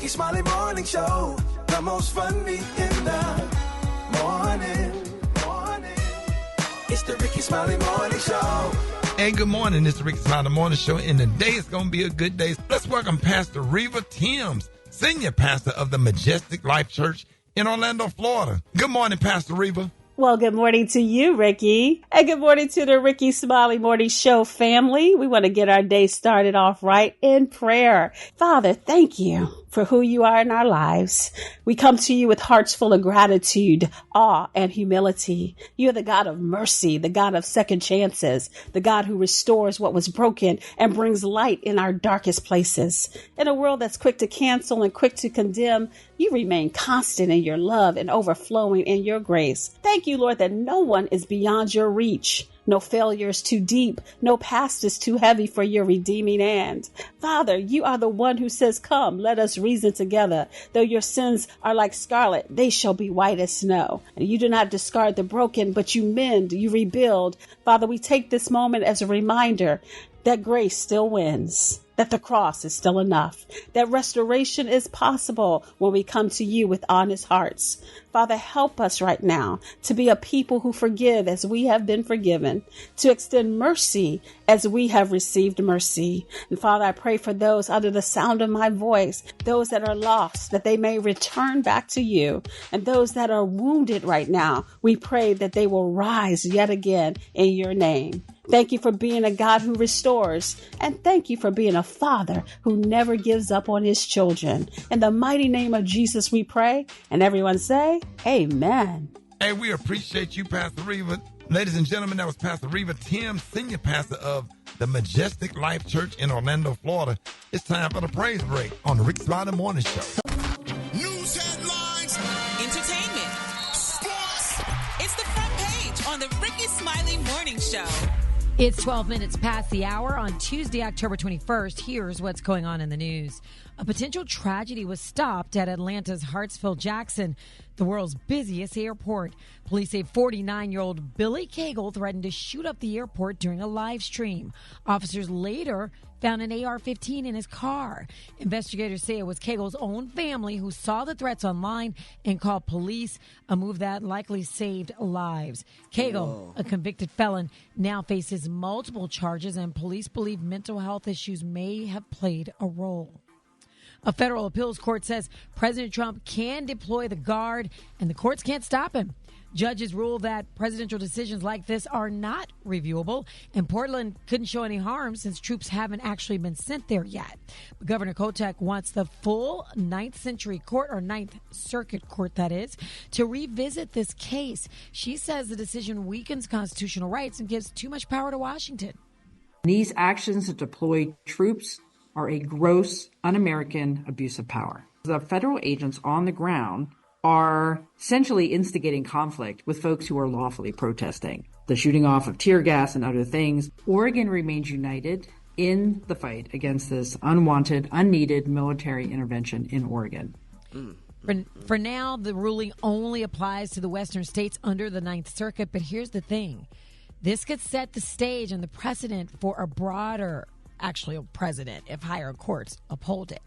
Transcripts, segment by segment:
Rickey Smiley Morning Show. The most funny in the morning. It's the Rickey Smiley Morning Show. Hey, good morning. It's the Rickey Smiley Morning Show, and today is going to be a good day. Let's welcome Pastor Riva Timms, Senior Pastor of the Majestic Life Church in Orlando, Florida. Good morning, Pastor Riva. Well, good morning to you, Ricky. And good morning to the Rickey Smiley Morning Show family. We want to get our day started off right in prayer. Father, thank you for who you are in our lives. We come to you with hearts full of gratitude, awe, and humility. You're the God of mercy, the God of second chances, the God who restores what was broken and brings light in our darkest places. In a world that's quick to cancel and quick to condemn, you remain constant in your love and overflowing in your grace. Thank you, Lord, that no one is beyond your reach. No failure is too deep. No past is too heavy for your redeeming hand. Father, you are the one who says, come, let us reason together. Though your sins are like scarlet, they shall be white as snow. And you do not discard the broken, but you mend, you rebuild. Father, we take this moment as a reminder that grace still wins, that the cross is still enough, that restoration is possible when we come to you with honest hearts. Father, help us right now to be a people who forgive as we have been forgiven, to extend mercy as we have received mercy. And Father, I pray for those under the sound of my voice, those that are lost, that they may return back to you, and those that are wounded right now, we pray that they will rise yet again in your name. Thank you for being a God who restores, and thank you for being a Father who never gives up on his children. In the mighty name of Jesus we pray, and everyone say, amen. Hey, we appreciate you, Pastor Riva. Ladies and gentlemen, that was Pastor Riva Timms, Senior Pastor of the Majestic Life Church in Orlando, Florida. It's time for the praise break on the Rickey Smiley Morning Show. News headlines, entertainment, sports. It's the front page on the Rickey Smiley Morning Show. It's 12 minutes past the hour on Tuesday, October 21st. Here's what's going on in the news. A potential tragedy was stopped at Atlanta's Hartsfield-Jackson, the world's busiest airport. Police say 49-year-old Billy Cagle threatened to shoot up the airport during a live stream. Officers later found an AR-15 in his car. Investigators say it was Cagle's own family who saw the threats online and called police, a move that likely saved lives. Cagle, a convicted felon, now faces multiple charges, and police believe mental health issues may have played a role. A federal appeals court says President Trump can deploy the Guard, and the courts can't stop him. Judges rule that presidential decisions like this are not reviewable, and Portland couldn't show any harm since troops haven't actually been sent there yet. But Governor Kotek wants the full Ninth Circuit Court, that is, to revisit this case. She says the decision weakens constitutional rights and gives too much power to Washington. These actions to deploy troops are a gross, un-American abuse of power. The federal agents on the ground are essentially instigating conflict with folks who are lawfully protesting. The shooting off of tear gas and other things. Oregon remains united in the fight against this unwanted, unneeded military intervention in Oregon. For now, the ruling only applies to the western states under the Ninth Circuit, but here's the thing. This could set the stage and the precedent for a broader precedent if higher courts uphold it.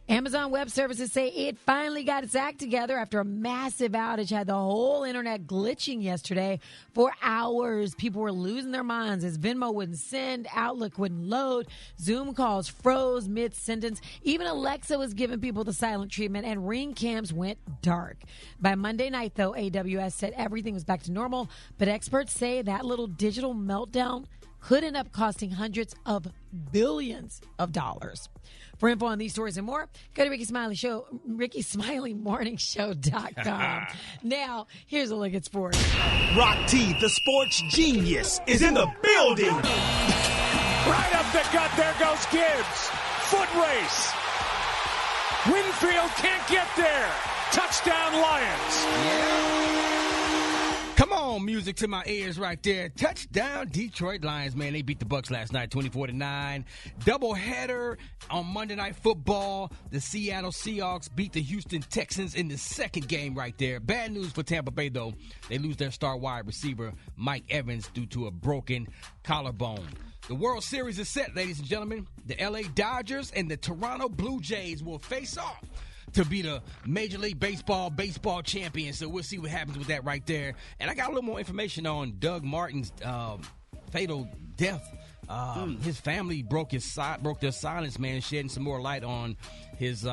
Amazon Web Services say it finally got its act together after a massive outage had the whole internet glitching yesterday for hours. People were losing their minds as Venmo wouldn't send, Outlook wouldn't load, Zoom calls froze mid-sentence. Even Alexa was giving people the silent treatment, and Ring cams went dark. By Monday night, though, AWS said everything was back to normal, but experts say that little digital meltdown could end up costing hundreds of billions of dollars. For info on these stories and more, go to RickeySmileyMorningShow.com. Now, here's a look at sports. Rock T, the sports genius, is in the building. Right up the gut, there goes Gibbs. Foot race. Winfield can't get there. Touchdown, Lions. Come on, music to my ears right there. Touchdown, Detroit Lions, man. They beat the Bucs last night, 24-9. Doubleheader on Monday Night Football. The Seattle Seahawks beat the Houston Texans in the second game right there. Bad news for Tampa Bay, though. They lose their star wide receiver, Mike Evans, due to a broken collarbone. The World Series is set, ladies and gentlemen. The L.A. Dodgers and the Toronto Blue Jays will face off to be the Major League Baseball champions. So we'll see what happens with that right there. And I got a little more information on Doug Martin's fatal death. His family broke their silence, man, shedding some more light on his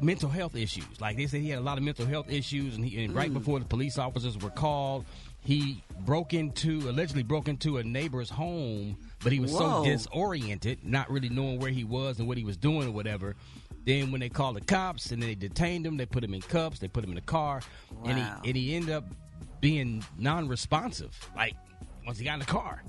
mental health issues. Like they said, he had a lot of mental health issues, and right before the police officers were called, he allegedly broke into a neighbor's home, but he was so disoriented, not really knowing where he was and what he was doing or whatever. Then when they called the cops and then they detained him, they put him in cuffs, they put him in a car, and he ended up being non-responsive. Like once he got in the car.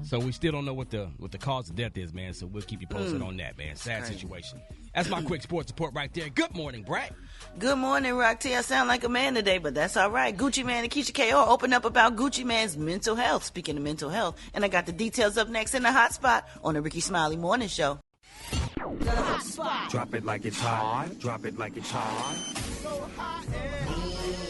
So we still don't know what the cause of death is, man. So we'll keep you posted on that, man. Sad situation. That's my quick sports report right there. Good morning, Brat. Good morning, Rock-T. I sound like a man today, but that's all right. Gucci Mane and Keisha KR opened up about Gucci Mane's mental health. Speaking of mental health, and I got the details up next in the Hot Spot on the Rickey Smiley Morning Show. The Hot Spot. Drop it like it's hot. Drop it like it's hot. So hot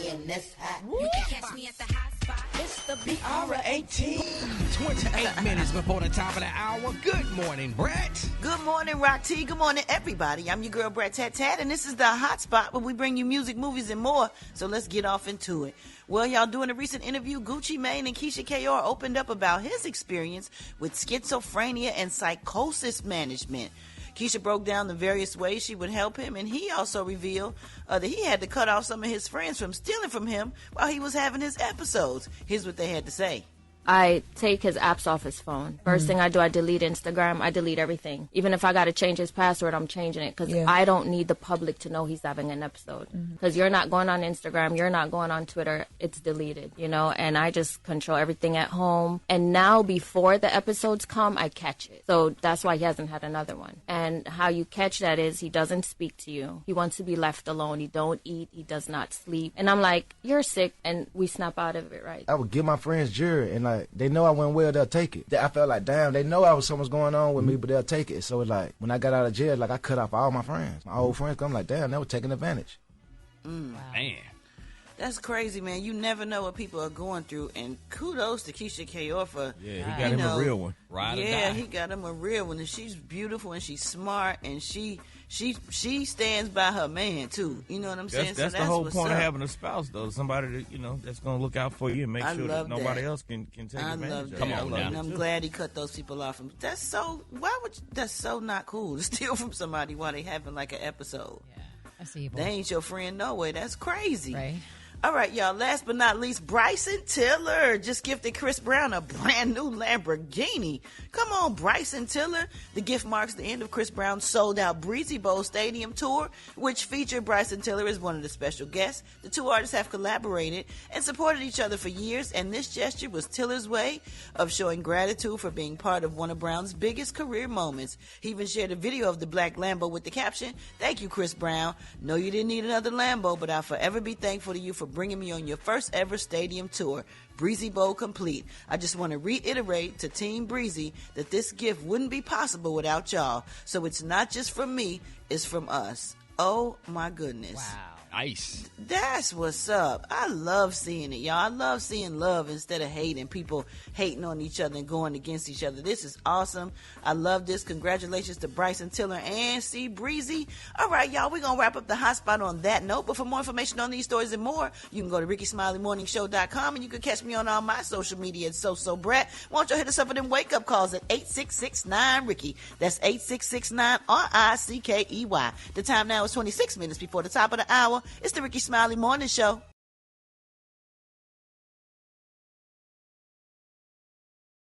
and that's hot. You can catch me at the Hot Spot. It's the BR18. 28 minutes before the top of the hour. Good morning, Brat. Good morning, Rock-T. Good morning, everybody. I'm your girl, Brat Tat Tat, and this is the Hot Spot where we bring you music, movies, and more. So let's get off into it. Well, y'all, doing a recent interview, Gucci Mane and Keisha KR opened up about his experience with schizophrenia and psychosis management. Keisha broke down the various ways she would help him, and he also revealed that he had to cut off some of his friends from stealing from him while he was having his episodes. Here's what they had to say. I take his apps off his phone. First thing I do, I delete Instagram. I delete everything. Even if I got to change his password, I'm changing it because I don't need the public to know he's having an episode. Because you're not going on Instagram. You're not going on Twitter. It's deleted, you know, and I just control everything at home. And now before the episodes come, I catch it. So that's why he hasn't had another one. And how you catch that is he doesn't speak to you. He wants to be left alone. He don't eat. He does not sleep. And I'm like, you're sick. And we snap out of it, right? I would give my friends jury and they know I went well, they'll take it. I felt like, damn, they know something's going on with me, but they'll take it. So it's like, when I got out of jail, I cut off all my friends, my old friends. I'm like, damn, they were taking advantage. Man. That's crazy, man. You never know what people are going through, and kudos to Keisha KR for he got him a real one. He got him a real one, and she's beautiful and she's smart, and she stands by her man too. You know what I'm saying? That's the whole point of having a spouse, though. Somebody that that's gonna look out for you and make sure that nobody else can take advantage of it. Come on now. And I'm glad he cut those people off. That's so not cool to steal from somebody while they having like an episode. Yeah, that's evil. They ain't your friend no way. That's crazy. Right. All right, y'all. Last but not least, Bryson Tiller just gifted Chris Brown a brand new Lamborghini. Come on, Bryson Tiller. The gift marks the end of Chris Brown's sold-out Breezy Bowl Stadium tour, which featured Bryson Tiller as one of the special guests. The two artists have collaborated and supported each other for years, and this gesture was Tiller's way of showing gratitude for being part of one of Brown's biggest career moments. He even shared a video of the black Lambo with the caption, "Thank you, Chris Brown. No, you didn't need another Lambo, but I'll forever be thankful to you for bringing me on your first ever stadium tour. Breezy Bowl complete. I just want to reiterate to Team Breezy that this gift wouldn't be possible without y'all. So it's not just from me, it's from us." Oh my goodness. Wow. Nice. That's what's up. I love seeing it, y'all. I love seeing love instead of hate and people hating on each other and going against each other. This is awesome. I love this. Congratulations to Bryson Tiller and C Breezy. All right, y'all, we're going to wrap up the hot spot on that note. But for more information on these stories and more, you can go to RickeySmileyMorningShow.com, and you can catch me on all my social media at Brat. Why don't you hit us up with them wake-up calls at 866-9-RICKEY. That's 866-9-RICKEY. The time now is 26 minutes before the top of the hour. It's the Rickey Smiley Morning Show.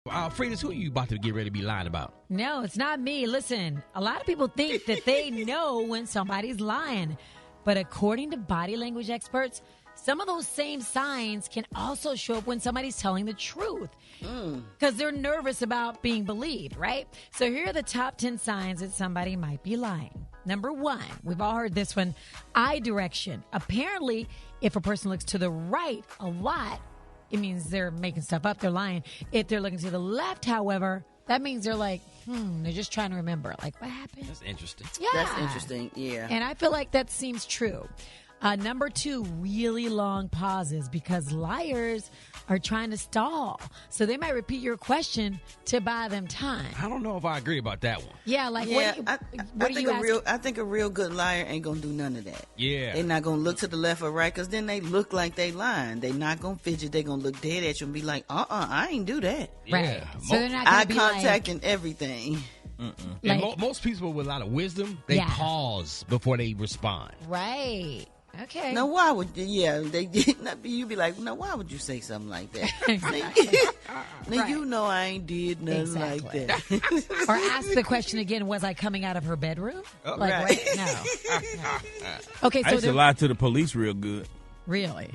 Fridas, who are you about to get ready to be lying about? No, it's not me. Listen, a lot of people think that they know when somebody's lying. But according to body language experts, some of those same signs can also show up when somebody's telling the truth. Because they're nervous about being believed, right? So here are the top 10 signs that somebody might be lying. Number 1, we've all heard this one, eye direction. Apparently, if a person looks to the right a lot, it means they're making stuff up, they're lying. If they're looking to the left, however, that means they're like, they're just trying to remember. Like, what happened? That's interesting. Yeah. That's interesting, yeah. And I feel like that seems true. Number 2, really long pauses because liars are trying to stall. So they might repeat your question to buy them time. I don't know if I agree about that one. Yeah, like I think a real good liar ain't gonna do none of that. Yeah. They're not gonna look to the left or right because then they look like they lying. They not gonna fidget. They gonna look dead at you and be like, I ain't do that. Right. So they're not gonna eye be contact and everything. And most people with a lot of wisdom, they pause before they respond. Right. Okay. Now, why would you be like, now, why would you say something like that? Now, you know I ain't did nothing like that. Or ask the question again, was I coming out of her bedroom? Oh, like, right. No. Okay, so I used to lie to the police real good. Really?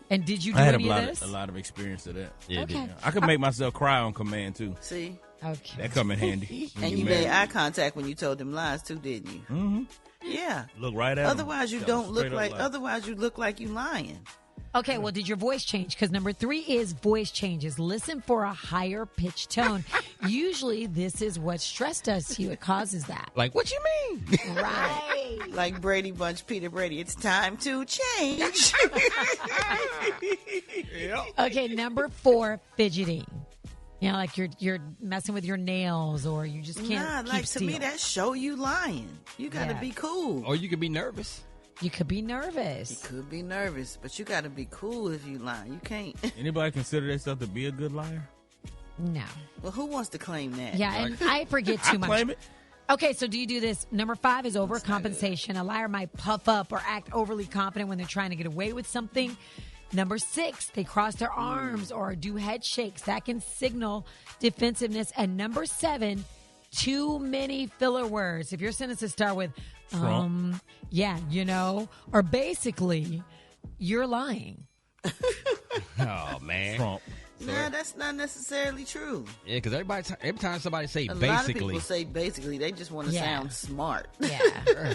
And did you do I had any of this? a lot of experience of that. Yeah, okay. I could make myself cry on command, too. See? Okay. That come in handy. And you made eye contact when you told them lies, too, didn't you? Mm-hmm. Yeah. Look right at Otherwise, them. you don't look like. Otherwise, you look like you lying. Okay, well, did your voice change? Because number 3 is voice changes. Listen for a higher pitched tone. Usually, this is what stress does to you. It causes that. Like, what you mean? Right. Like Brady Bunch, Peter Brady. It's time to change. Okay, number 4, fidgeting. You know, like you're messing with your nails, or you just can't keep like still. to me, that show you lying. You got to be cool. Or you could be nervous. You could be nervous. You could be nervous, but you got to be cool if you lie. You can't. Anybody consider themselves to be a good liar? No. Well, who wants to claim that? Yeah, and I forget too much. Claim it. Okay, so do you do this? Number 5 is overcompensation. A liar might puff up or act overly confident when they're trying to get away with something. Number 6, they cross their arms or do head shakes. That can signal defensiveness. And number 7, too many filler words. If your sentences start with, yeah, you know, or basically, you're lying. Oh, man. Trump. Nah, that's not necessarily true. Yeah, because every time somebody say a basically. lot of people say basically. They just want to sound smart. Yeah.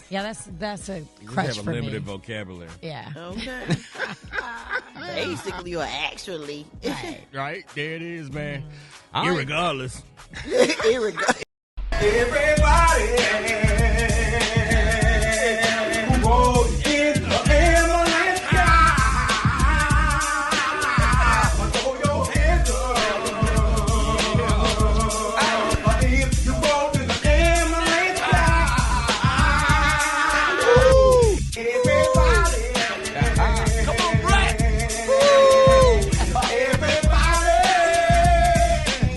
Yeah, that's a crutch have for a me. limited vocabulary. Yeah. Okay. Basically or actually. Right. There it is, man. Irregardless. Irregardless. Everybody who goes in the ambulance, throw your hands up. If you go to the ambulance, everybody, come on, Brat. everybody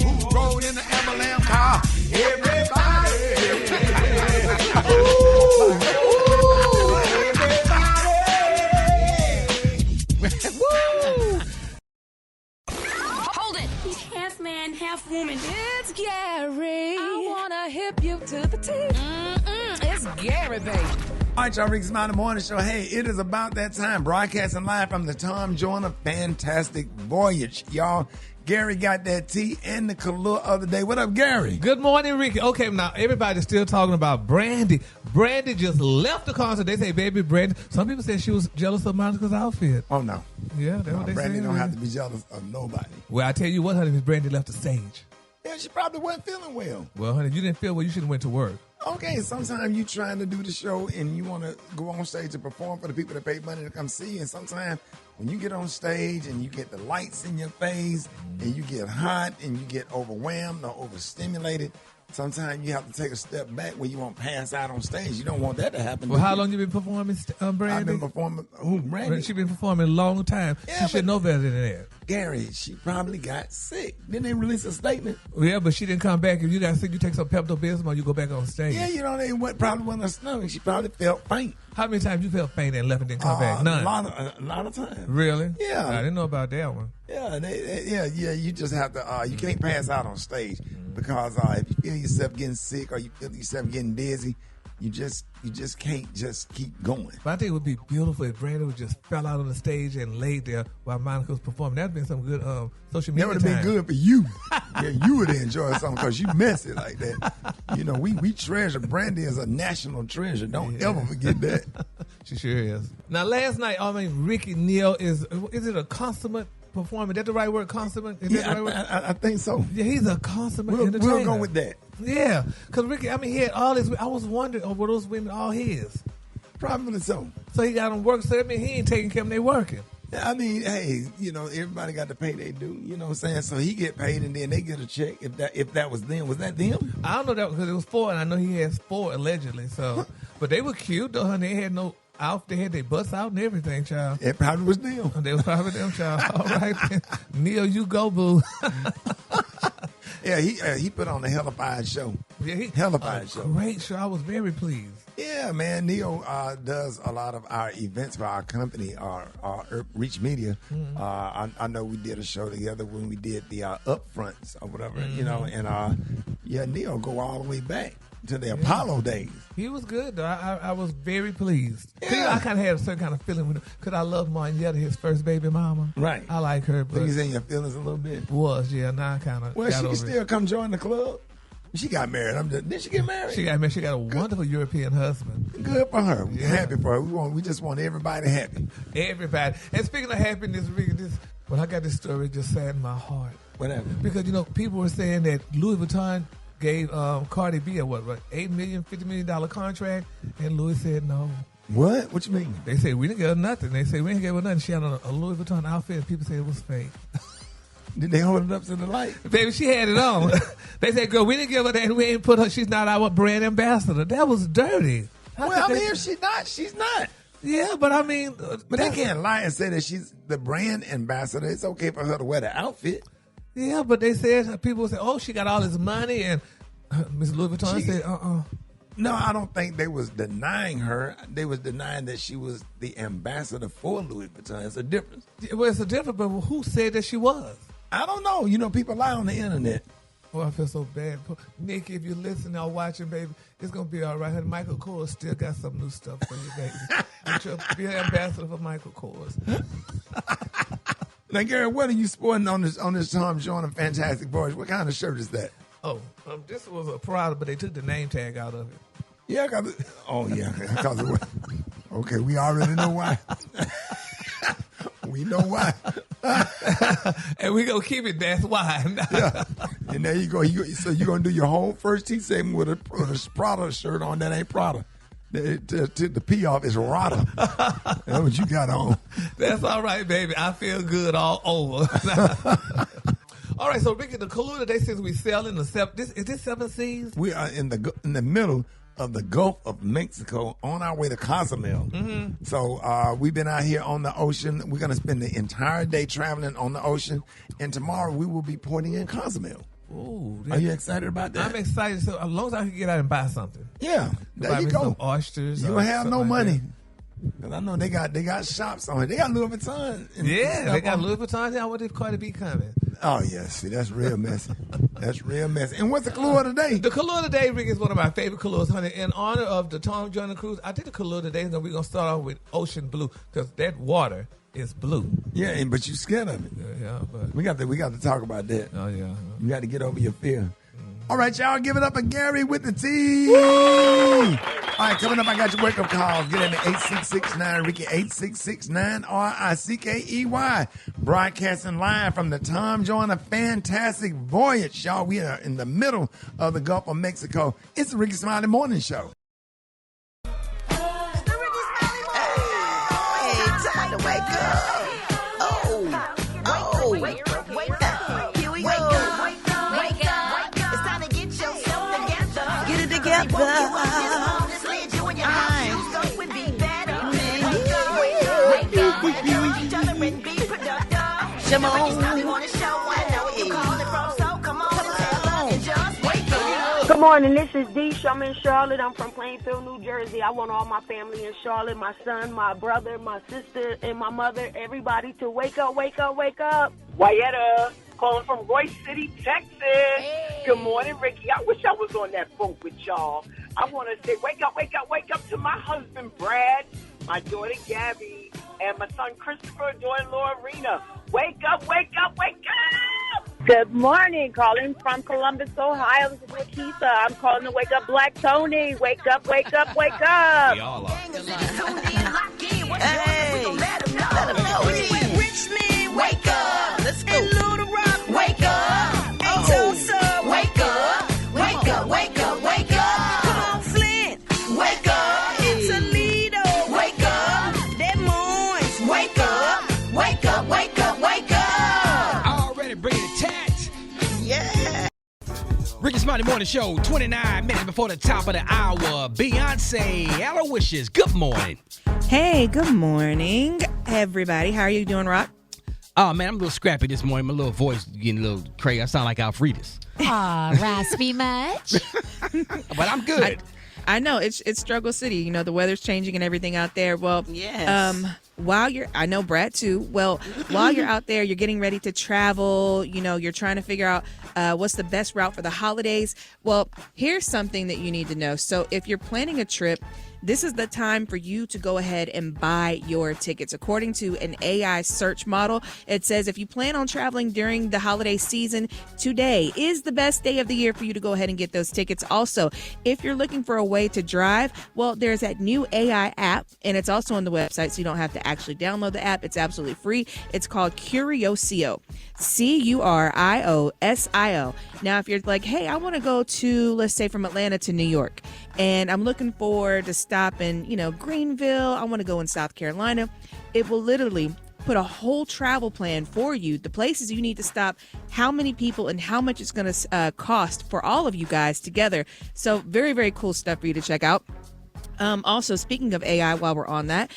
who rode in the ambulance car, Hold it! He's half man, half woman. It's Gary. I wanna hip you to the teeth. It's Gary, baby. All right, y'all, Rickey Smiley Morning Show. Hey, it is about that time. Broadcasting live from the Tom Joyner Fantastic Voyage. Y'all, Gary got that tea and the Kahlua other day. What up, Gary? Good morning, Ricky. Okay, now everybody's still talking about Brandy. Brandy just left the concert. They say, baby, Brandy. Some people say she was jealous of Monica's outfit. Oh, no. Yeah, that's what they Brandy say. don't have to be jealous of nobody. Well, I tell you what, honey, Miss Brandy left the stage. Yeah, she probably wasn't feeling well. Well, honey, you didn't feel well. You should have went to work. Okay, sometimes you trying to do the show and you want to go on stage to perform for the people that pay money to come see you. And sometimes when you get on stage and you get the lights in your face and you get hot and you get overwhelmed or overstimulated, sometimes you have to take a step back where you won't pass out on stage. You don't want that to happen. Well, how long you been performing, Brandy? I've been performing. Who, Brandy? She been performing a long time. Yeah, she should know better than that. Gary, she probably got sick. Didn't they release a statement? Yeah, but she didn't come back. If you got sick, you take some Pepto-Bismol, you go back on stage. Yeah, you know, probably wasn't her stomach. She probably felt faint. How many times you felt faint and left and didn't come back? None. A lot of times. Really? Yeah. I didn't know about that one. Yeah, you just have to. You can't pass out on stage because if you feel yourself getting sick or you feel yourself getting dizzy, you just can't just keep going. But I think it would be beautiful if Brandy would just fell out on the stage and laid there while Monica was performing. That'd been some good social media. That would have been good for you. Yeah, you would have enjoyed something because you messy like that. You know, we treasure Brandy as a national treasure. Don't ever forget that. She sure is. Now, last night, Ricky Neal is it a consummate performer? Is that the right word, consummate? Is that the right word? I think so. Yeah, he's a consummate entertainer. We'll go with that. Yeah, because Ricky, he had all his. I was wondering, were those women all his? Probably so. So he got them work. So that means he ain't taking care of them. They working. I mean, hey, everybody got to pay they due. You know what I'm saying? So he get paid and then they get a check. If that was them, was that them? I don't know that because it was 4, and I know he has 4 allegedly. So, but they were cute though, honey. They had no out. They had their butts out and everything, child. It probably was them. They was probably them, child. All right, Neil, you go, boo. Yeah, he put on a hellified show. Yeah, hellified show. Great show. I was very pleased. Yeah, man. Neil does a lot of our events for our company, our Reach Media. Mm-hmm. I know we did a show together when we did the upfronts or whatever, mm-hmm. And Neil go all the way back to the Apollo days. He was good, though. I was very pleased. Yeah. I kind of had a certain kind of feeling because I love Marietta, his first baby mama. Right. I like her. But he's in your feelings a little bit. Now I kind of. Well, she can still come join the club. She got married. Did she get married? She got married. She got a wonderful European husband. Good for her. We're happy for her. We just want everybody happy. Everybody. And speaking of happiness, I got this story just saddened my heart. What happened? Because people were saying that Louis Vuitton gave Cardi B a $8 million, $50 million contract, and Louis said no. What? What you mean? They said we didn't give her nothing. They said we didn't give her nothing. She had on a Louis Vuitton outfit, and people said it was fake. Did they hold it up to the light? Baby, she had it on. They said, girl, we didn't give her that. We ain't put her. She's not our brand ambassador. That was dirty. If she's not, she's not. Yeah, but I mean. But they can't lie and say that she's the brand ambassador. It's okay for her to wear the outfit. Yeah, but they said, people said, oh, she got all this money. And Miss Louis Vuitton said, No, I don't think they was denying her. They was denying that she was the ambassador for Louis Vuitton. It's a difference. Well, it's a difference, but who said that she was? I don't know. People lie on the internet. Oh, I feel so bad. Nikki, if you're listening or watching, baby, it's going to be all right. Honey, Michael Kors still got some new stuff for you, baby. Be an ambassador for Michael Kors. Now, Gary, what are you sporting on this Tom Jordan Fantastic Voyage? What kind of shirt is that? Oh, this was a Prada, but they took the name tag out of it. Yeah, okay, we already know why. We know why. And we going to keep it, that's why. Yeah. And there you go. So you're going to do your whole first tea segment with a Prada shirt on that ain't Prada. The P off is Rada. That's what you got on. That's all right, baby. I feel good all over. All right, so Ricky, the Kaluta, they says we sell in the is this 7 Seas? We are in the middle of the Gulf of Mexico on our way to Cozumel. Mm-hmm. So we've been out here on the ocean. We're going to spend the entire day traveling on the ocean, and tomorrow we will be porting in Cozumel. Ooh, are you excited about that? I'm excited. So as long as I can get out and buy something. Yeah, there you go. Some oysters. You don't have no money. Cause I know they got shops on it. They got Louis Vuitton. Yeah, they got Louis Vuitton. I wonder if Cardi B coming. Oh, yeah. See, that's real messy. That's real messy. And what's the clue of the day? The clue of the day, Rick, is one of my favorite clues, honey. In honor of the Tom Jordan cruise, I did the clue of the day, and we're going to start off with ocean blue, because that water is blue. Yeah, but you scared of it. Yeah, but we got to talk about that. Oh, yeah. You got to get over your fear. All right, y'all, give it up for Gary with the T. All right, coming up, I got your wake-up calls. Get in at 866-9 Ricky, 866-9 RICKEY. Broadcasting live from the Tom Jordan Fantastic Voyage, y'all. We are in the middle of the Gulf of Mexico. It's the Rickey Smiley Morning Show. Hey, time to wake up. Wake up. Here we go. Good morning, this is Deesh. I'm in Charlotte. I'm from Plainfield, New Jersey. I want all my family in Charlotte, my son, my brother, my sister, and my mother, everybody to wake up, wake up, wake up. Wayetta, calling from Royce City, Texas. Hey. Good morning, Ricky. I wish I was on that boat with y'all. I want to say, wake up, wake up, wake up to my husband, Brad, my daughter, Gabby, and my son, Christopher, daughter, Lorena. Wake up, wake up, wake up! Good morning, calling from Columbus, Ohio. This is Lakeisha. I'm calling to wake up Black Tony. Wake up, wake up, wake up. We all are. Hey, let them know. Richmond, wake up. Let's go. And Little Rock, wake up. And Tulsa, wake up. Wake up, wake up, wake up. Come on, Flint, wake up. And Toledo, Smiley Morning Show, 29 minutes before the top of the hour. Beyonce, Alowishus, good morning. Hey, good morning, everybody. How are you doing, Rock? Oh, man, I'm a little scrappy this morning. My little voice getting a little crazy. I sound like Alfredus. Aw, raspy much? But I'm good. I know, it's Struggle City. You know, the weather's changing and everything out there. Well, yes. I know Brat too. Well, while you're out there, you're getting ready to travel. You know, you're trying to figure out what's the best route for the holidays. Well, here's something that you need to know. So if you're planning a trip, this is the time for you to go ahead and buy your tickets. According to an AI search model, it says if you plan on traveling during the holiday season, today is the best day of the year for you to go ahead and get those tickets. Also, if you're looking for a way to drive, well, there's that new AI app, and it's also on the website, so you don't have to actually download the app. It's absolutely free. It's called Curiosio. Curiosio. Now, if you're like, hey, I want to go to, let's say, from Atlanta to New York, and I'm looking forward to stop in, Greenville. I want to go in South Carolina. It will literally put a whole travel plan for you, the places you need to stop, how many people, and how much it's going to cost for all of you guys together. So very, very cool stuff for you to check out. Also, speaking of AI, while we're on that,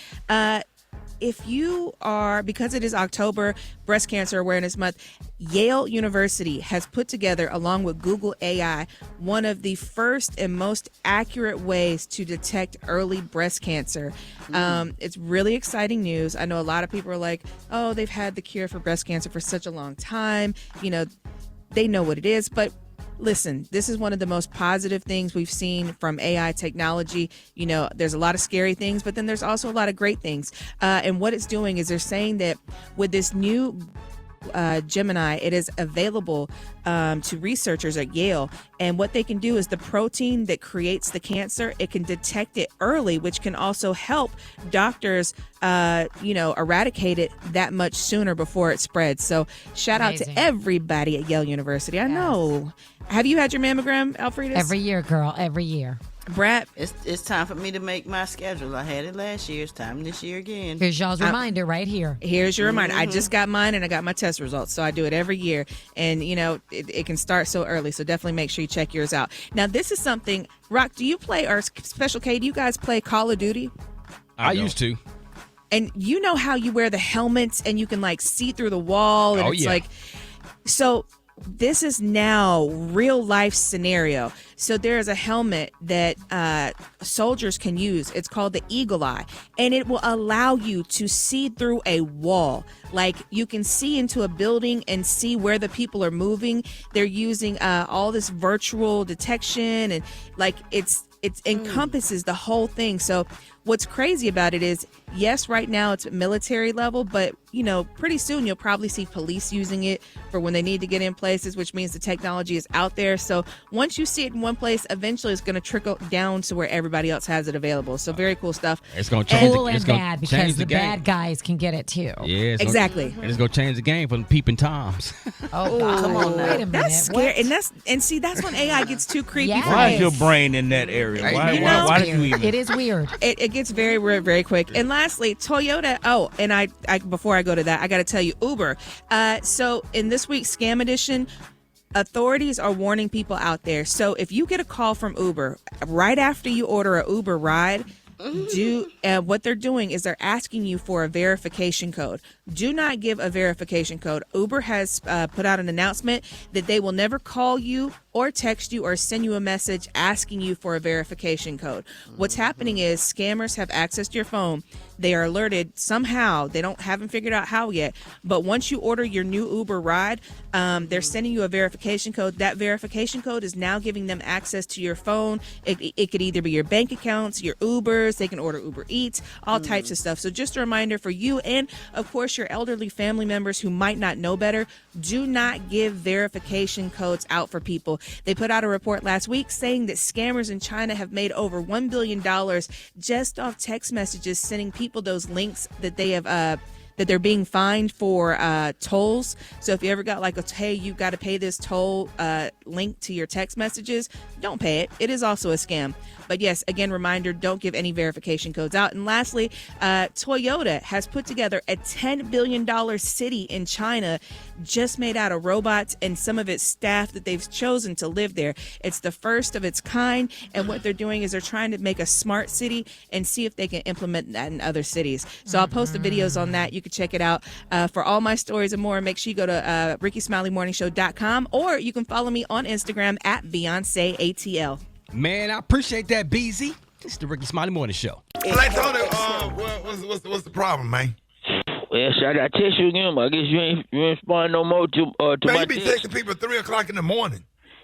if you are, because it is October, Breast Cancer Awareness Month, Yale University has put together, along with Google AI, one of the first and most accurate ways to detect early breast cancer. It's really exciting news. I know a lot of people are like, oh, they've had the cure for breast cancer for such a long time. They know what it is, but listen, this is one of the most positive things we've seen from AI technology. There's a lot of scary things, but then there's also a lot of great things. And what it's doing is they're saying that with this new Gemini, it is available to researchers at Yale. And what they can do is the protein that creates the cancer, it can detect it early, which can also help doctors, eradicate it that much sooner before it spreads. So shout out to everybody at Yale University. I know. Have you had your mammogram, Alfredus? Every year, girl. Every year. Brat? It's time for me to make my schedule. I had it last year. It's time this year again. Here's y'all's reminder right here. Here's your reminder. I just got mine and I got my test results. So I do it every year. And, it can start so early. So definitely make sure you check yours out. Now, this is something, Rock, do you play, or Special K, do you guys play Call of Duty? I used to. And you know how you wear the helmets and you can see through the wall. And so this is now real life scenario. So there is a helmet that soldiers can use. It's called the Eagle Eye, and it will allow you to see through a wall. Like you can see into a building and see where the people are moving. They're using all this virtual detection, and it encompasses the whole thing. So what's crazy about it is, yes, right now it's military level, but pretty soon you'll probably see police using it for when they need to get in places, which means the technology is out there. So once you see it in one place, eventually it's going to trickle down to where everybody else has it available. So very cool stuff. It's going to change cool and bad, because the bad guys can get it too. Yeah, exactly. And it's going to change the game for the peeping toms. Oh, God. Come on now. Wait a minute. That's scary. That's when AI gets too creepy. Yes. Why is your brain in that area? Why did you even? It is weird. It gets very weird very quick. And lastly, Toyota. Oh, and I before I go to that, I got to tell you, Uber. So in this week's Scam Edition, authorities are warning people out there. So if you get a call from Uber right after you order an Uber ride, what they're doing is they're asking you for a verification code. Do not give a verification code. Uber has put out an announcement that they will never call you or text you or send you a message asking you for a verification code. What's happening is scammers have access to your phone. They are alerted somehow. They haven't figured out how yet. But once you order your new Uber ride, they're sending you a verification code. That verification code is now giving them access to your phone. It could either be your bank accounts, your Ubers. They can order Uber Eats, all types of stuff. So just a reminder for you and, of course, your elderly family members who might not know better, do not give verification codes out for people. They put out a report last week saying that scammers in China have made over $1 billion just off text messages, sending people those links that they have that they're being fined for tolls. So if you ever got like hey, you got to pay this toll link to your text messages, don't pay it. It is also a scam. But yes, again, reminder, don't give any verification codes out. And lastly, Toyota has put together a $10 billion city in China just made out of robots and some of its staff that they've chosen to live there. It's the first of its kind. And what they're doing is they're trying to make a smart city and see if they can implement that in other cities. So I'll post the videos on that. You can check it out. For all my stories and more, make sure you go to RickySmileyMorningShow.com, or you can follow me on Instagram at BeyonceATL. Man, I appreciate that, BZ. It's the Rickey Smiley Morning Show. Like, Tony, what's the problem, man? Well, should I text you again? I guess you ain't responding no more to man, my you be text. texting people at 3 o'clock in the morning.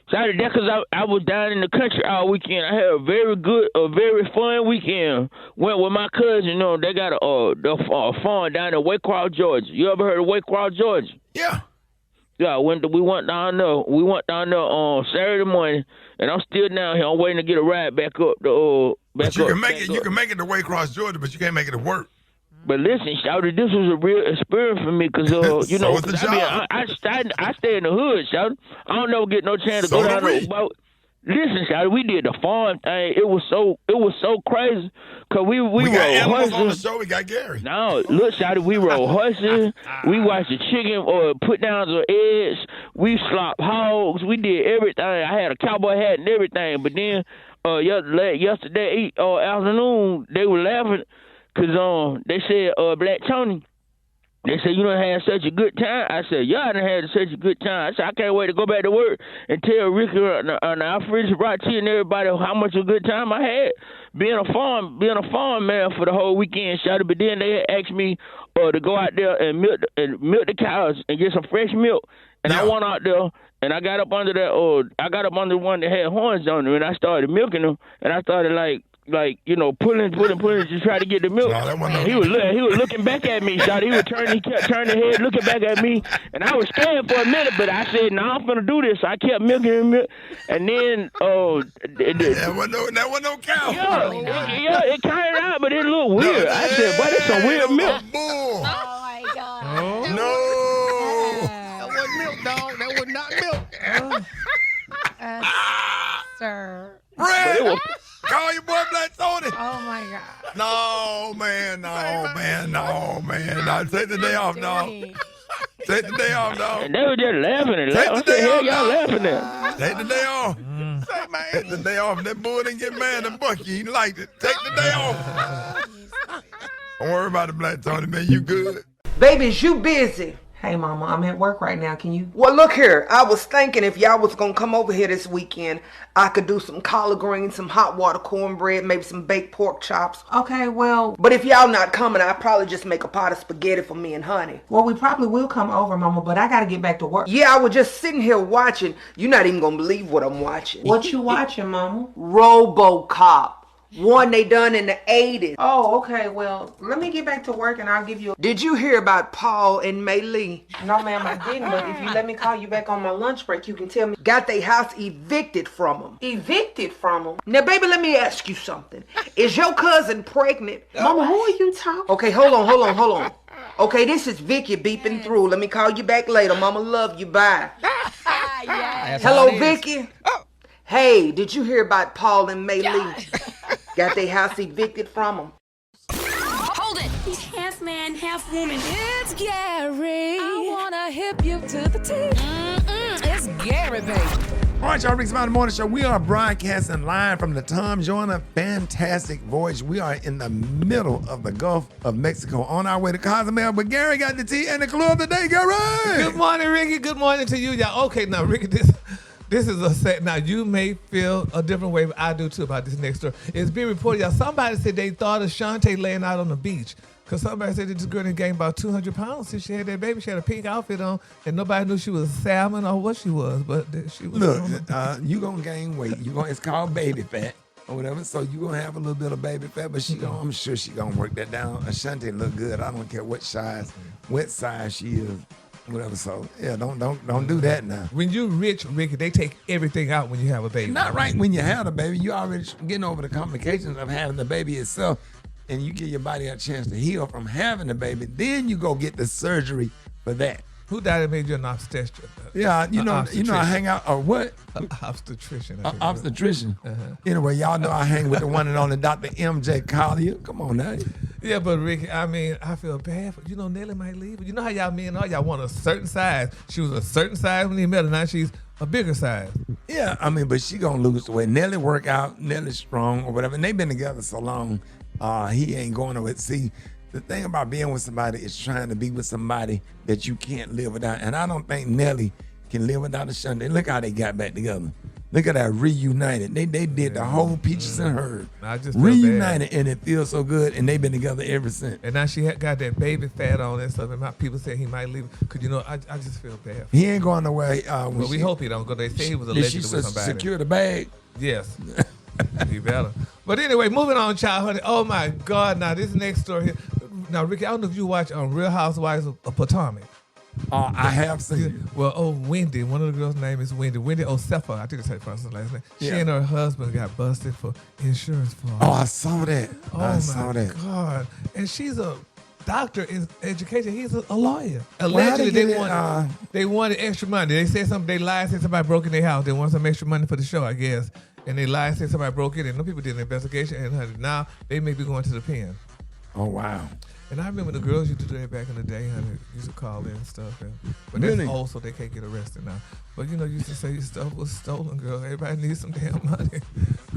Sorry, that's because I was down in the country all weekend. I had a very fun weekend. Went with my cousin. You know, they got a farm down in Waycross, Georgia. You ever heard of Waycross, Georgia? Yeah. Yeah, we went down there. We went down there on Saturday morning, and I'm still down here. I'm waiting to get a ride back up. You can make it to Waycross, Georgia, but you can't make it to work. But listen, Shouty, this was a real experience for me because, you know, I stay in the hood, Shouty. I don't never get no chance to go down there. Listen, Shouty, we did the farm thing. It was so crazy because we rode animals horses. on the show. We got Gary. No, look, Shouty, we rode horses. We watched the chicken put down the eggs. We slopped hogs. We did everything. I had a cowboy hat and everything. But then yesterday afternoon, they were laughing. Because they said, Black Tony, they said, you done had such a good time. I said, yeah, I done had such a good time. I said, I can't wait to go back to work and tell Ricky and Alowishus, Brat and everybody how much of a good time I had being a farm man for the whole weekend, Shouty. But then they asked me to go out there and milk the cows and get some fresh milk. And I went out there. And I got up under the one that had horns on them, and I started milking them, and I started like, you know, pulling to try to get the milk. He was looking back at me, Shot. He kept turning his head, looking back at me, and I was scared for a minute, but I said, "No, I'm gonna do this." So I kept milking him, and then that wasn't no cow. Yeah, it came out, but it looked weird. No, I said, "But it's some weird milk." Oh my God! No, that wasn't milk, dog. That was not milk. Sir. Red, call your boy Black Tony. Oh my God. No, man. No, take the day off, dog. Take the day off, dog. And they were just laughing and laughing. What the hell y'all laughing at? Take the day off. Take the day off. That boy didn't get mad at Bucky. He liked it. Take the day off. Don't worry about it, Black Tony, man. You good. Babies, you busy. Hey, Mama, I'm at work right now. Can you? Well, look here. I was thinking if y'all was going to come over here this weekend, I could do some collard greens, some hot water cornbread, maybe some baked pork chops. Okay, well. But if y'all not coming, I'll probably just make a pot of spaghetti for me and Honey. Well, we probably will come over, Mama, but I got to get back to work. Yeah, I was just sitting here watching. You're not even going to believe what I'm watching. What you watching, Mama? RoboCop. One they done in the 80s. Oh, okay. Well, let me get back to work and I'll give you Did you hear about Paul and May Lee? No, ma'am, I didn't. But if you let me call you back on my lunch break, you can tell me. Got their house evicted from them. Evicted from them? Now, baby, let me ask you something. Is your cousin pregnant? Mama, who are you talking? Okay, hold on. Okay, this is Vicky beeping through. Let me call you back later. Mama love you. Bye. Yes. Hello, Vicky. Oh. Hey, did you hear about Paul and May Lee? Got their house evicted from them. Hold it! He's half man, half woman. It's Gary. I wanna hip you to the teeth. It's Gary, baby. All right, y'all, Rickey Smiley Morning Show. We are broadcasting live from the Tom Joyner Fantastic Voyage. We are in the middle of the Gulf of Mexico on our way to Cozumel, but Gary got the tea and the clue of the day. Gary! Good morning, Ricky. Good morning to you, y'all. Okay, now, Ricky, this is a set. Now, you may feel a different way, but I do too about this next story. It's being reported, y'all. Somebody said they thought of Shantae laying out on the beach. Because somebody said that this girl gained about 200 pounds since she had that baby. She had a pink outfit on, and nobody knew she was a salmon or what she was. But she was. Look, you going to gain weight. It's called baby fat or whatever. So you're going to have a little bit of baby fat, but I'm sure she's going to work that down. Shantae look good. I don't care what size she is. Whatever, so yeah, don't do that now. When you're rich, Ricky, they take everything out when you have a baby. Not right when you have a baby. You already getting over the complications of having the baby itself. and you give your body a chance to heal from having the baby, then you go get the surgery for that. Who died and made you an obstetrician? Yeah, you know, I hang out, or what? Obstetrician. Obstetrician. Anyway, y'all know I hang with the one and only Dr. M.J. Collier. Come on now. Yeah, but Ricky, I mean, I feel bad for, Nelly might leave. You know how y'all men are? Y'all want a certain size. She was a certain size when he met her. Now she's a bigger size. Yeah, I mean, but she gonna lose the weight. Nelly work out, Nelly's strong or whatever. And they've been together so long, he ain't going nowhere. See, the thing about being with somebody is trying to be with somebody that you can't live without. And I don't think Nelly can live without Ashante. Look how they got back together. Look at that, reunited. They did the whole Peaches and Herb. I just reunited, and it feels so good, and they've been together ever since. And now she got that baby fat on and stuff, and my people say he might leave. Because, I just feel bad. He ain't going nowhere. Well, we hope he don't go. They say he was allegedly with somebody. Secure the bag? Yes. He better. But anyway, moving on, child, honey. Oh, my God. Now, this next story here. Now, Ricky, I don't know if you watch Real Housewives of Potomac. I have seen it. Well, Wendy, one of the girls' name is Wendy. Wendy Osefa, I think that's how you pronounce her last name. She and her husband got busted for insurance fraud. Oh, I saw that. I saw that. God. And she's a doctor in education. He's a lawyer. Allegedly, they wanted extra money. They said something. They lied, said somebody broke in their house. They wanted some extra money for the show, I guess. And they lied, said somebody broke in, and no people did an investigation. And now they may be going to the pen. Oh, wow. And I remember the girls used to do that back in the day, honey. Used to call in and stuff. But that's old, so they can't get arrested now. But, used to say your stuff was stolen, girl. Everybody needs some damn money.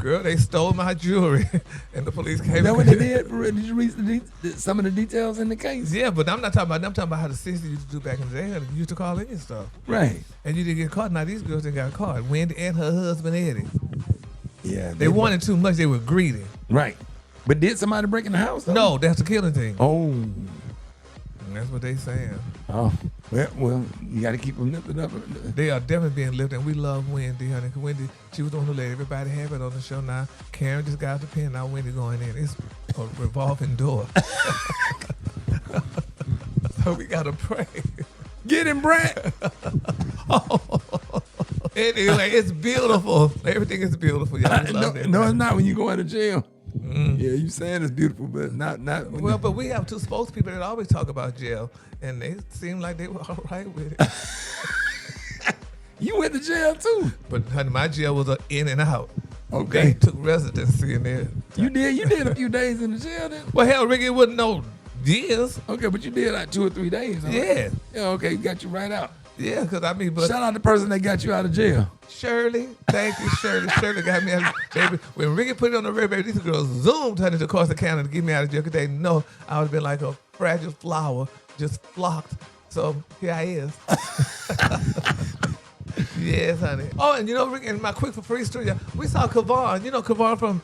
Girl, they stole my jewelry. And the police came. Is that what they did? Did you read some of the details in the case? Yeah, but I'm not talking about that. I'm talking about how the 60s used to do back in the day. Honey. You used to call in your stuff. Right. And you didn't get caught. Now, these girls didn't got caught. Wendy and her husband, Eddie. Yeah. They wanted too much. They were greedy. Right. But did somebody break in the house, though? No, that's the killing thing. Oh. And that's what they saying. Oh. Well, you got to keep them lifted up. They are definitely being lifted, and we love Wendy, honey. Because Wendy, she was the one who let everybody have it on the show now. Karen just got out the pen. Now Wendy going in. It's a revolving door. So we got to pray. Get him, Brat. Anyway, it's beautiful. Everything is beautiful. Y'all no, it's not when you go out of jail. Yeah, you saying it's beautiful, but not. Well, but we have two spokespeople that always talk about jail, and they seem like they were all right with it. You went to jail too, but honey, my jail was in and out. Okay, they took residency in there. You did a few days in the jail then. Well, hell, Ricky, it wasn't no years. Okay, but you did like 2 or 3 days. Huh? Yeah. Yeah. Okay, got you right out. Yeah, because shout out the person that got you out of jail. Shirley. Thank you, Shirley. Shirley got me out of jail. Baby, when Ricky put it on the red, baby, these girls zoomed honey across the counter to get me out of jail because they know I would have been like a fragile flower, just flocked. So here I is. Yes, honey. Oh, and Ricky, and my quick for free story, we saw Kavon. You know Kavon from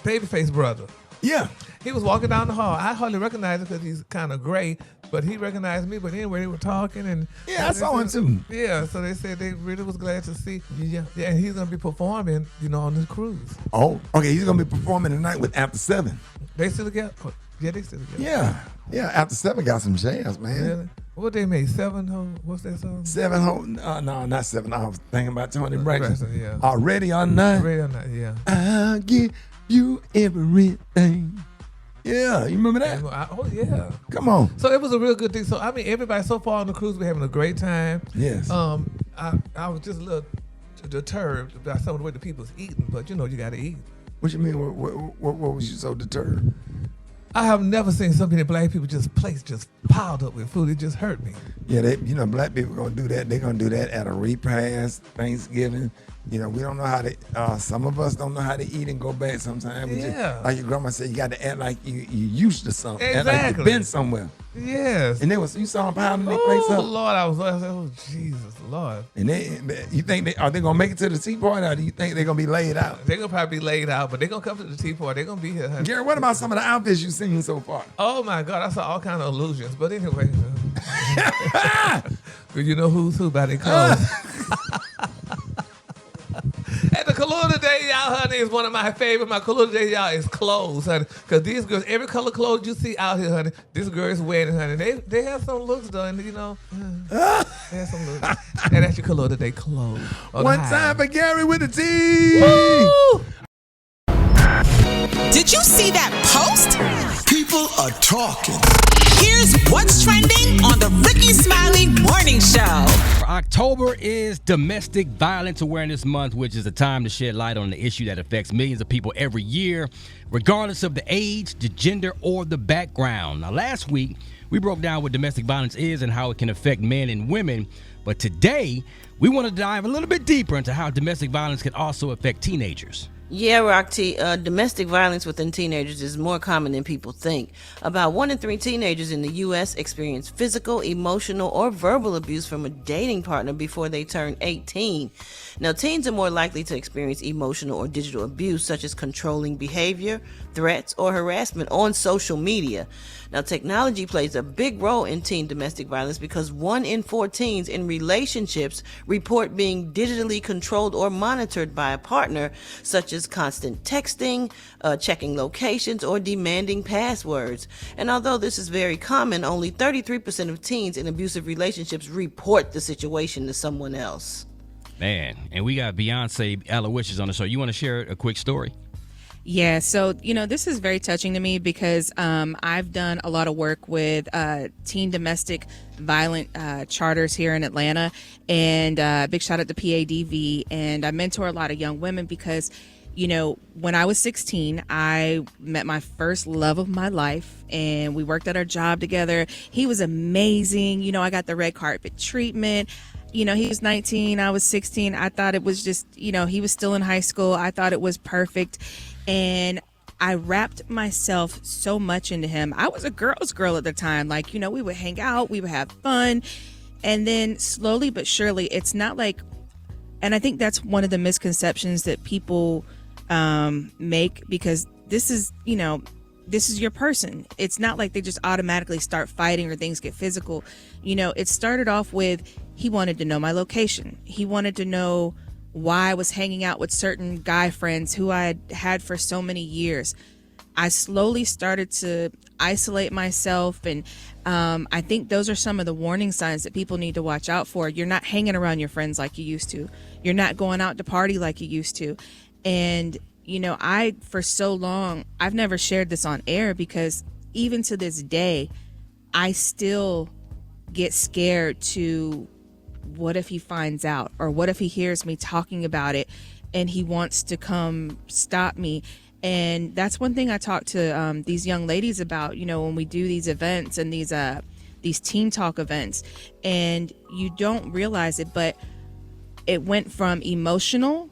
Babyface Brother. Yeah. He was walking down the hall. I hardly recognized him because he's kind of gray, but he recognized me. But anyway, they were talking. And I saw him too. Yeah, so they said they really was glad to see. Yeah, and he's going to be performing, on the cruise. Oh, okay. He's going to be performing tonight with After 7. They still together? Yeah, they still together. Yeah. After 7 got some jazz, man. Really? What they made? 7 Ho? What's that song? 7 Ho? No, not 7. I was thinking about Tony Braxton. Yeah. Ready or Not? Ready or Not, yeah. I'll give you everything. Yeah, you remember that? Oh, yeah. Come on. So it was a real good thing. So, everybody so far on the cruise, we're having a great time. Yes. I was just a little deterred about some of the way the people's eating, but you got to eat. What you mean? What was you so deterred? I have never seen so many black people just piled up with food. It just hurt me. Yeah, black people gonna do that. They're gonna do that at a repast, Thanksgiving. We don't know how to. Some of us don't know how to eat and go back sometimes. Like your grandma said, you got to act like you used to something. Exactly. Act like you've been somewhere. Yes. And you saw them pounding their place up. Oh Lord, I was like, oh Jesus, Lord. And you think are they gonna make it to the tea party, or do you think they're gonna be laid out? They're gonna probably be laid out, but they're gonna come to the tea party. They're gonna be here, honey. Gary, what about some of the outfits you've seen so far? Oh my God, I saw all kind of illusions. But anyway, you know who's who by their clothes. And the color today, y'all, honey, is one of my favorite. My color today, y'all, is clothes, honey. Because these girls, every color clothes you see out here, honey, this girl is wearing, honey. They have some looks done, They have some looks. And that's your color today, clothes. One time for Gary with the tea. Woo! Did you see that post? are talking. Here's what's trending on the Rickey Smiley Morning Show. October is Domestic Violence Awareness Month, which is a time to shed light on the issue that affects millions of people every year, regardless of the age, the gender, or the background. Now, last week, we broke down what domestic violence is and how it can affect men and women. But today, we want to dive a little bit deeper into how domestic violence can also affect teenagers. Yeah, Rock T, domestic violence within teenagers is more common than people think. About 1 in 3 teenagers in the U.S. experience physical, emotional, or verbal abuse from a dating partner before they turn 18. Now, teens are more likely to experience emotional or digital abuse, such as controlling behavior, threats, or harassment on social media. Now, technology plays a big role in teen domestic violence because 1 in 4 teens in relationships report being digitally controlled or monitored by a partner, such as constant texting, checking locations, or demanding passwords. And although this is very common, only 33% of teens in abusive relationships report the situation to someone else. Man, and we got Beyonce, Alowishus on the show. You want to share a quick story? Yeah, so, this is very touching to me because I've done a lot of work with teen domestic violent charters here in Atlanta, and big shout out to PADV, and I mentor a lot of young women because, when I was 16, I met my first love of my life, and we worked at our job together. He was amazing. I got the red carpet treatment. He was 19, I was 16. I thought it was just, he was still in high school. I thought it was perfect. And I wrapped myself so much into him. I was a girl's girl at the time. We would hang out, we would have fun. And then slowly but surely, it's not like, and I think that's one of the misconceptions that people make, because this is your person. It's not like they just automatically start fighting or things get physical. It started off with, he wanted to know my location. He wanted to know why I was hanging out with certain guy friends who I had for so many years. I slowly started to isolate myself, and I think those are some of the warning signs that people need to watch out for. You're not hanging around your friends like you used to. You're not going out to party like you used to. And, for so long, I've never shared this on air because even to this day, I still get scared to, what if he finds out, or what if he hears me talking about it and he wants to come stop me? And that's one thing I talk to these young ladies about, when we do these events and these teen talk events, and you don't realize it, but it went from emotional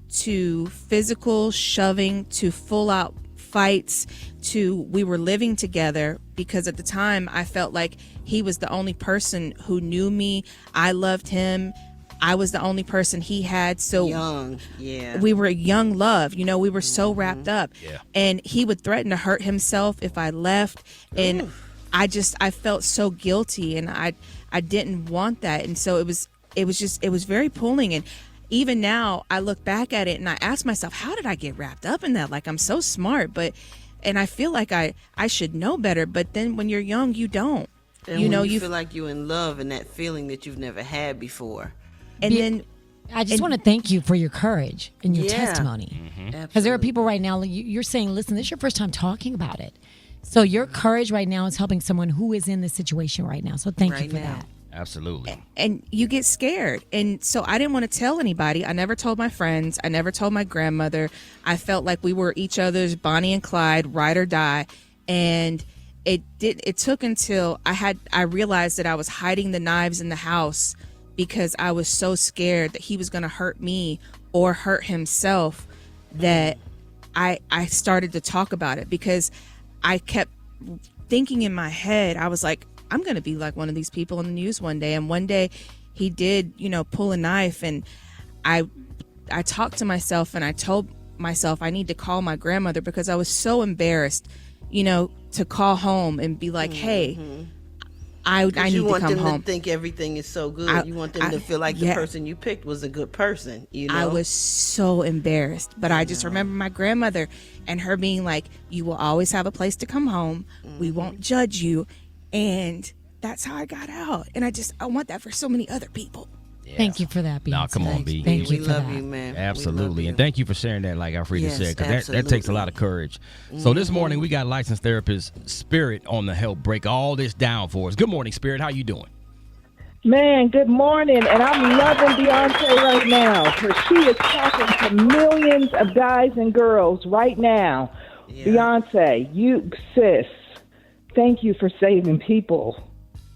to physical shoving to full out fights to we were living together, because at the time I felt like he was the only person who knew me. I loved him. I was the only person he had. So young, yeah. We were young love. We were so wrapped up. Yeah. And he would threaten to hurt himself if I left. And I felt so guilty, and I didn't want that. And so it was very pulling. And even now I look back at it and I ask myself, how did I get wrapped up in that? Like, I'm so smart, and I feel like I should know better. But then when you're young, you don't. And you feel like you're in love, and that feeling that you've never had before. And then I just want to thank you for your courage and your testimony. Mm-hmm. Because there are people right now, you're saying, listen, this is your first time talking about it. So your courage right now is helping someone who is in this situation right now. So thank you for that. Absolutely. And you get scared. And so I didn't want to tell anybody. I never told my friends. I never told my grandmother. I felt like we were each other's Bonnie and Clyde, ride or die. And it took until I realized that I was hiding the knives in the house because I was so scared that he was going to hurt me or hurt himself, that I started to talk about it, because I kept thinking in my head, I was like, I'm going to be like one of these people in the news one day. And one day he did, pull a knife, and I talked to myself and I told myself I need to call my grandmother, because I was so embarrassed, to call home and be like, hey, I need to come home. You want them to think everything is so good. You want them to feel like the person you picked was a good person, I was so embarrassed. But I just remember my grandmother and her being like, you will always have a place to come home. We won't judge you. And that's how I got out. And I want that for so many other people. Thank you for that, Beyonce. No, come on, B. Thank you we for love that. you, man. Absolutely. And thank you for sharing that, like Alfreda Yes, said, because that takes a lot of courage. So this morning, we got licensed therapist Spirit on to help break all this down for us. Good morning, Spirit. How you doing? Man, good morning, and I'm loving Beyonce right now because she is talking to millions of guys and girls right now. Yeah. Beyonce, you, sis, thank you for saving people.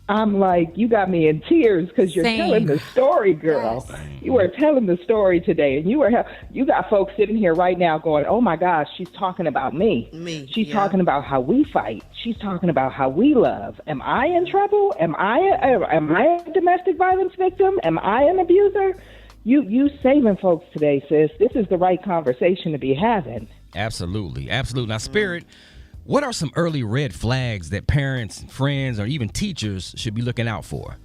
I'm like, you got me in tears because you're telling the story, girl. Yes. You were telling the story today, and you got folks sitting here right now going, oh, my gosh, she's talking about me. She's talking about how we fight. She's talking about how we love. Am I in trouble? Am I a domestic violence victim? Am I an abuser? You saving folks today, sis. This is the right conversation to be having. Absolutely. Absolutely. Now, Spirit, what are some early red flags that parents, friends, or even teachers should be looking out for?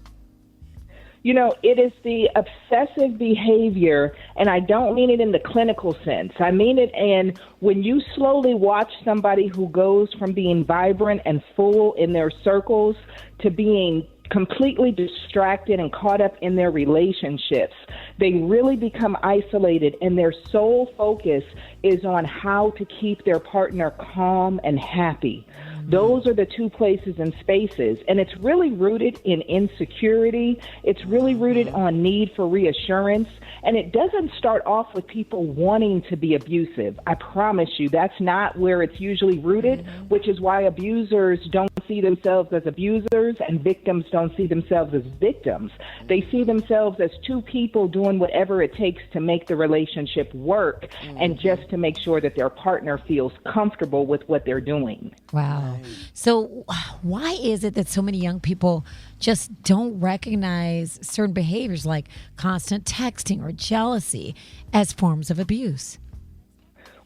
You know, it is the obsessive behavior, and I don't mean it in the clinical sense. I mean it in when you slowly watch somebody who goes from being vibrant and full in their circles to being completely distracted and caught up in their relationships. They really become isolated, and their sole focus is on how to keep their partner calm and happy. Those are the two places and spaces, and it's really rooted in insecurity. It's really rooted on need for reassurance, and it doesn't start off with people wanting to be abusive. I promise you, that's not where it's usually rooted, which is why abusers don't see themselves as abusers and victims don't see themselves as victims. They see themselves as two people doing whatever it takes to make the relationship work and just to make sure that their partner feels comfortable with what they're doing. Wow. So why is it that so many young people just don't recognize certain behaviors like constant texting or jealousy as forms of abuse?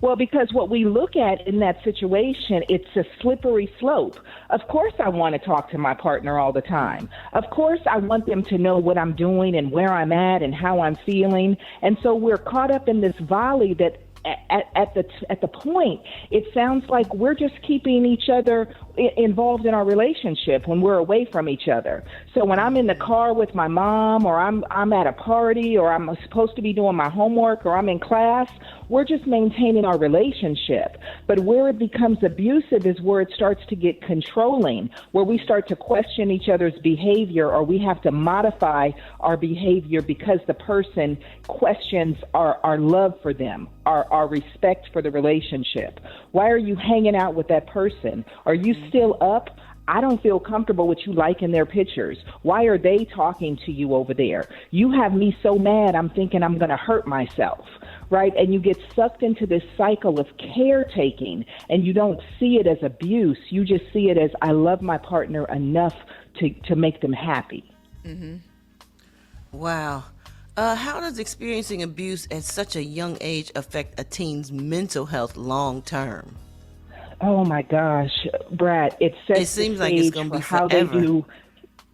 Well, because what we look at in that situation, it's a slippery slope. Of course, I want to talk to my partner all the time. Of course, I want them to know what I'm doing and where I'm at and how I'm feeling. And so we're caught up in this volley that at the point, it sounds like we're just keeping each other involved in our relationship when we're away from each other. So when I'm in the car with my mom, or I'm at a party, or I'm supposed to be doing my homework, or I'm in class, we're just maintaining our relationship. But where it becomes abusive is where it starts to get controlling, where we start to question each other's behavior, or we have to modify our behavior because the person questions our love for them, our respect for the relationship. Why are you hanging out with that person? Are you still up? I don't feel comfortable with you liking their pictures. Why are they talking to you over there? You have me so mad, I'm thinking I'm going to hurt myself, right? And you get sucked into this cycle of caretaking, and you don't see it as abuse. You just see it as, I love my partner enough to make them happy. Mm-hmm. Wow. How does experiencing abuse at such a young age affect a teen's mental health long term? Oh my gosh, Brat, it seems like it's going to be how forever. They do.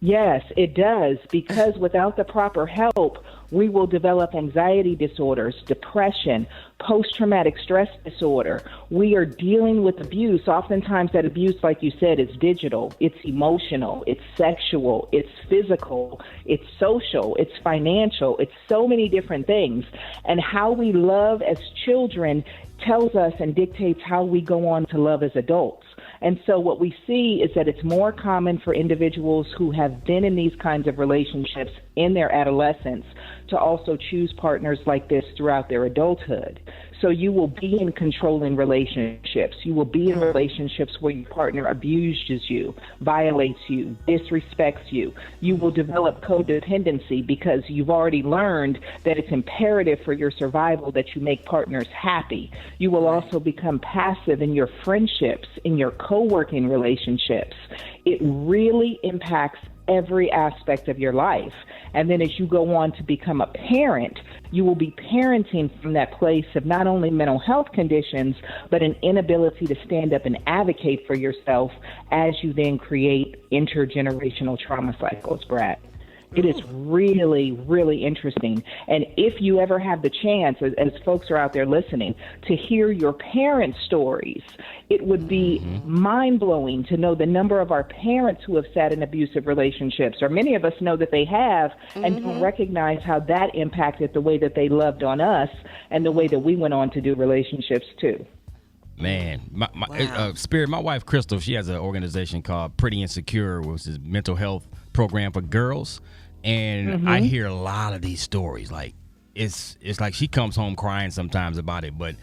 Yes, it does, because without the proper help, we will develop anxiety disorders, depression, post-traumatic stress disorder. We are dealing with abuse. Oftentimes that abuse, like you said, is digital, it's emotional, it's sexual, it's physical, it's social, it's financial, it's so many different things. And how we love as children tells us and dictates how we go on to love as adults. And so what we see is that it's more common for individuals who have been in these kinds of relationships in their adolescence to also choose partners like this throughout their adulthood. So you will be in controlling relationships. You will be in relationships where your partner abuses you, violates you, disrespects you. You will develop codependency because you've already learned that it's imperative for your survival that you make partners happy. You will also become passive in your friendships, in your co-working relationships. It really impacts every aspect of your life. And then as you go on to become a parent, you will be parenting from that place of not only mental health conditions, but an inability to stand up and advocate for yourself as you then create intergenerational trauma cycles, Brat. It is really, really interesting. And if you ever have the chance, as folks are out there listening, to hear your parents' stories, it would be mind-blowing to know the number of our parents who have sat in abusive relationships, or many of us know that they have, and don't recognize how that impacted the way that they loved on us and the way that we went on to do relationships too. Man, Spirit, my wife, Crystal, she has an organization called Pretty Insecure, which is mental health program for girls. And I hear a lot of these stories. Like, it's like she comes home crying sometimes about it. But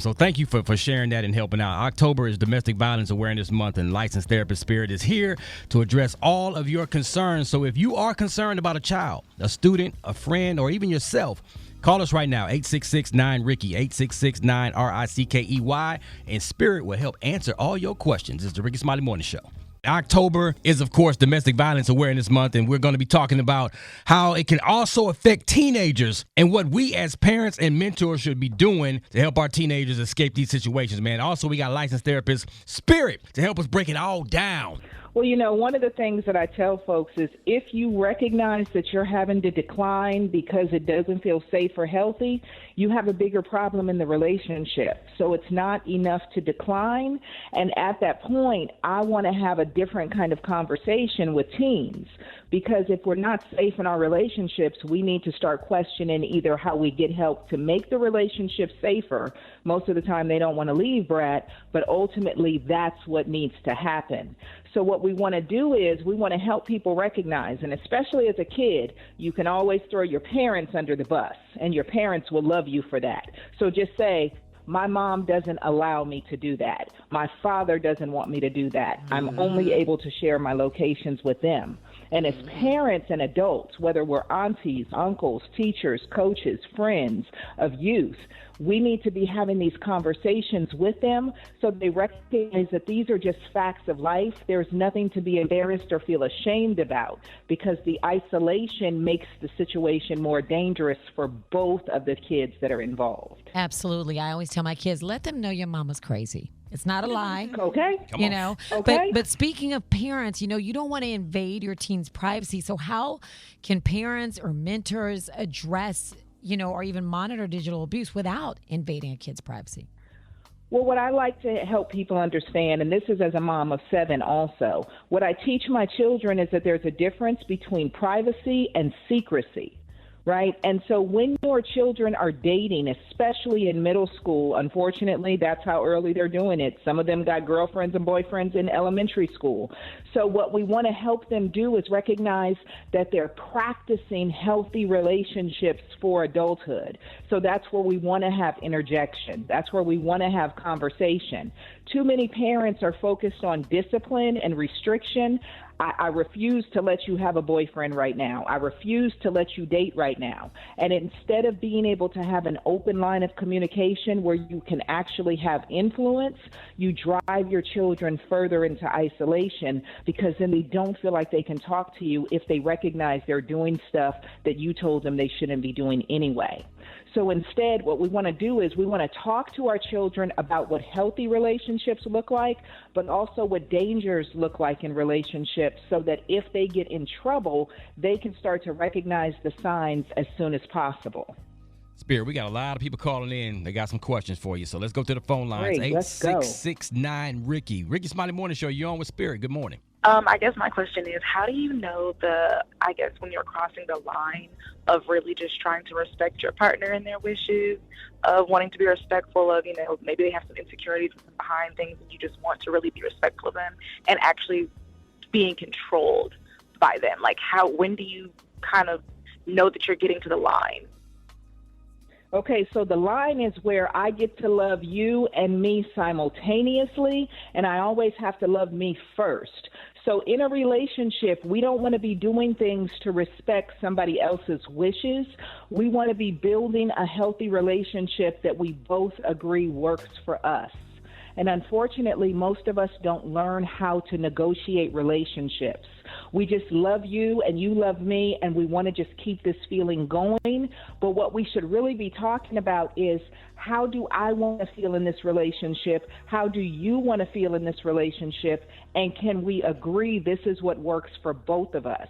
so thank you for sharing that and helping out. October is Domestic Violence Awareness Month, and licensed therapist Spirit is here to address all of your concerns. So if you are concerned about a child, a student, a friend, or even yourself, call us right now, 866-9-RICKEY, 866-9-RICKEY, and Spirit will help answer all your questions. It's the Rickey Smiley Morning Show. October is, of course, Domestic Violence Awareness Month, and we're going to be talking about how it can also affect teenagers and what we as parents and mentors should be doing to help our teenagers escape these situations, man. Also, we got licensed therapist Spirit to help us break it all down. Well, you know, one of the things that I tell folks is if you recognize that you're having to decline because it doesn't feel safe or healthy, you have a bigger problem in the relationship. So it's not enough to decline. And at that point, I want to have a different kind of conversation with teens, because if we're not safe in our relationships, we need to start questioning either how we get help to make the relationship safer. Most of the time they don't want to leave, Brat, but ultimately that's what needs to happen. So what we want to do is we want to help people recognize, and especially as a kid, you can always throw your parents under the bus, and your parents will love you for that. So just say, my mom doesn't allow me to do that. My father doesn't want me to do that. I'm only able to share my locations with them. And as parents and adults, whether we're aunties, uncles, teachers, coaches, friends of youth, we need to be having these conversations with them so they recognize that these are just facts of life. There's nothing to be embarrassed or feel ashamed about, because the isolation makes the situation more dangerous for both of the kids that are involved. Absolutely. I always tell my kids, let them know your mama's crazy. It's not a lie. Okay. You know, okay. But speaking of parents, you know, you don't want to invade your teen's privacy. So how can parents or mentors address, you know, or even monitor digital abuse without invading a kid's privacy? Well, what I like to help people understand, and this is as a mom of 7 also, what I teach my children is that there's a difference between privacy and secrecy. Right? And so when your children are dating, especially in middle school, unfortunately, that's how early they're doing it. Some of them got girlfriends and boyfriends in elementary school. So what we want to help them do is recognize that they're practicing healthy relationships for adulthood. So that's where we want to have interjection. That's where we want to have conversation. Too many parents are focused on discipline and restriction. I refuse to let you have a boyfriend right now. I refuse to let you date right now. And instead of being able to have an open line of communication where you can actually have influence, you drive your children further into isolation, because then they don't feel like they can talk to you if they recognize they're doing stuff that you told them they shouldn't be doing anyway. So instead, what we want to do is we want to talk to our children about what healthy relationships look like, but also what dangers look like in relationships, so that if they get in trouble, they can start to recognize the signs as soon as possible. Spirit, we got a lot of people calling in. They got some questions for you. So let's go to the phone lines. Great, let's go. 866-9-RICKEY. Rickey Smiley Morning Show, you're on with Spirit. Good morning. I guess my question is, how do you know when you're crossing the line of really just trying to respect your partner and their wishes, of wanting to be respectful of, you know, maybe they have some insecurities behind things and you just want to really be respectful of them, and actually being controlled by them? Like, when do you kind of know that you're getting to the line? Okay, so the line is where I get to love you and me simultaneously, and I always have to love me first. So in a relationship, we don't want to be doing things to respect somebody else's wishes. We want to be building a healthy relationship that we both agree works for us. And unfortunately, most of us don't learn how to negotiate relationships. We just love you and you love me, and we want to just keep this feeling going. But what we should really be talking about is, how do I want to feel in this relationship? How do you want to feel in this relationship? And can we agree this is what works for both of us?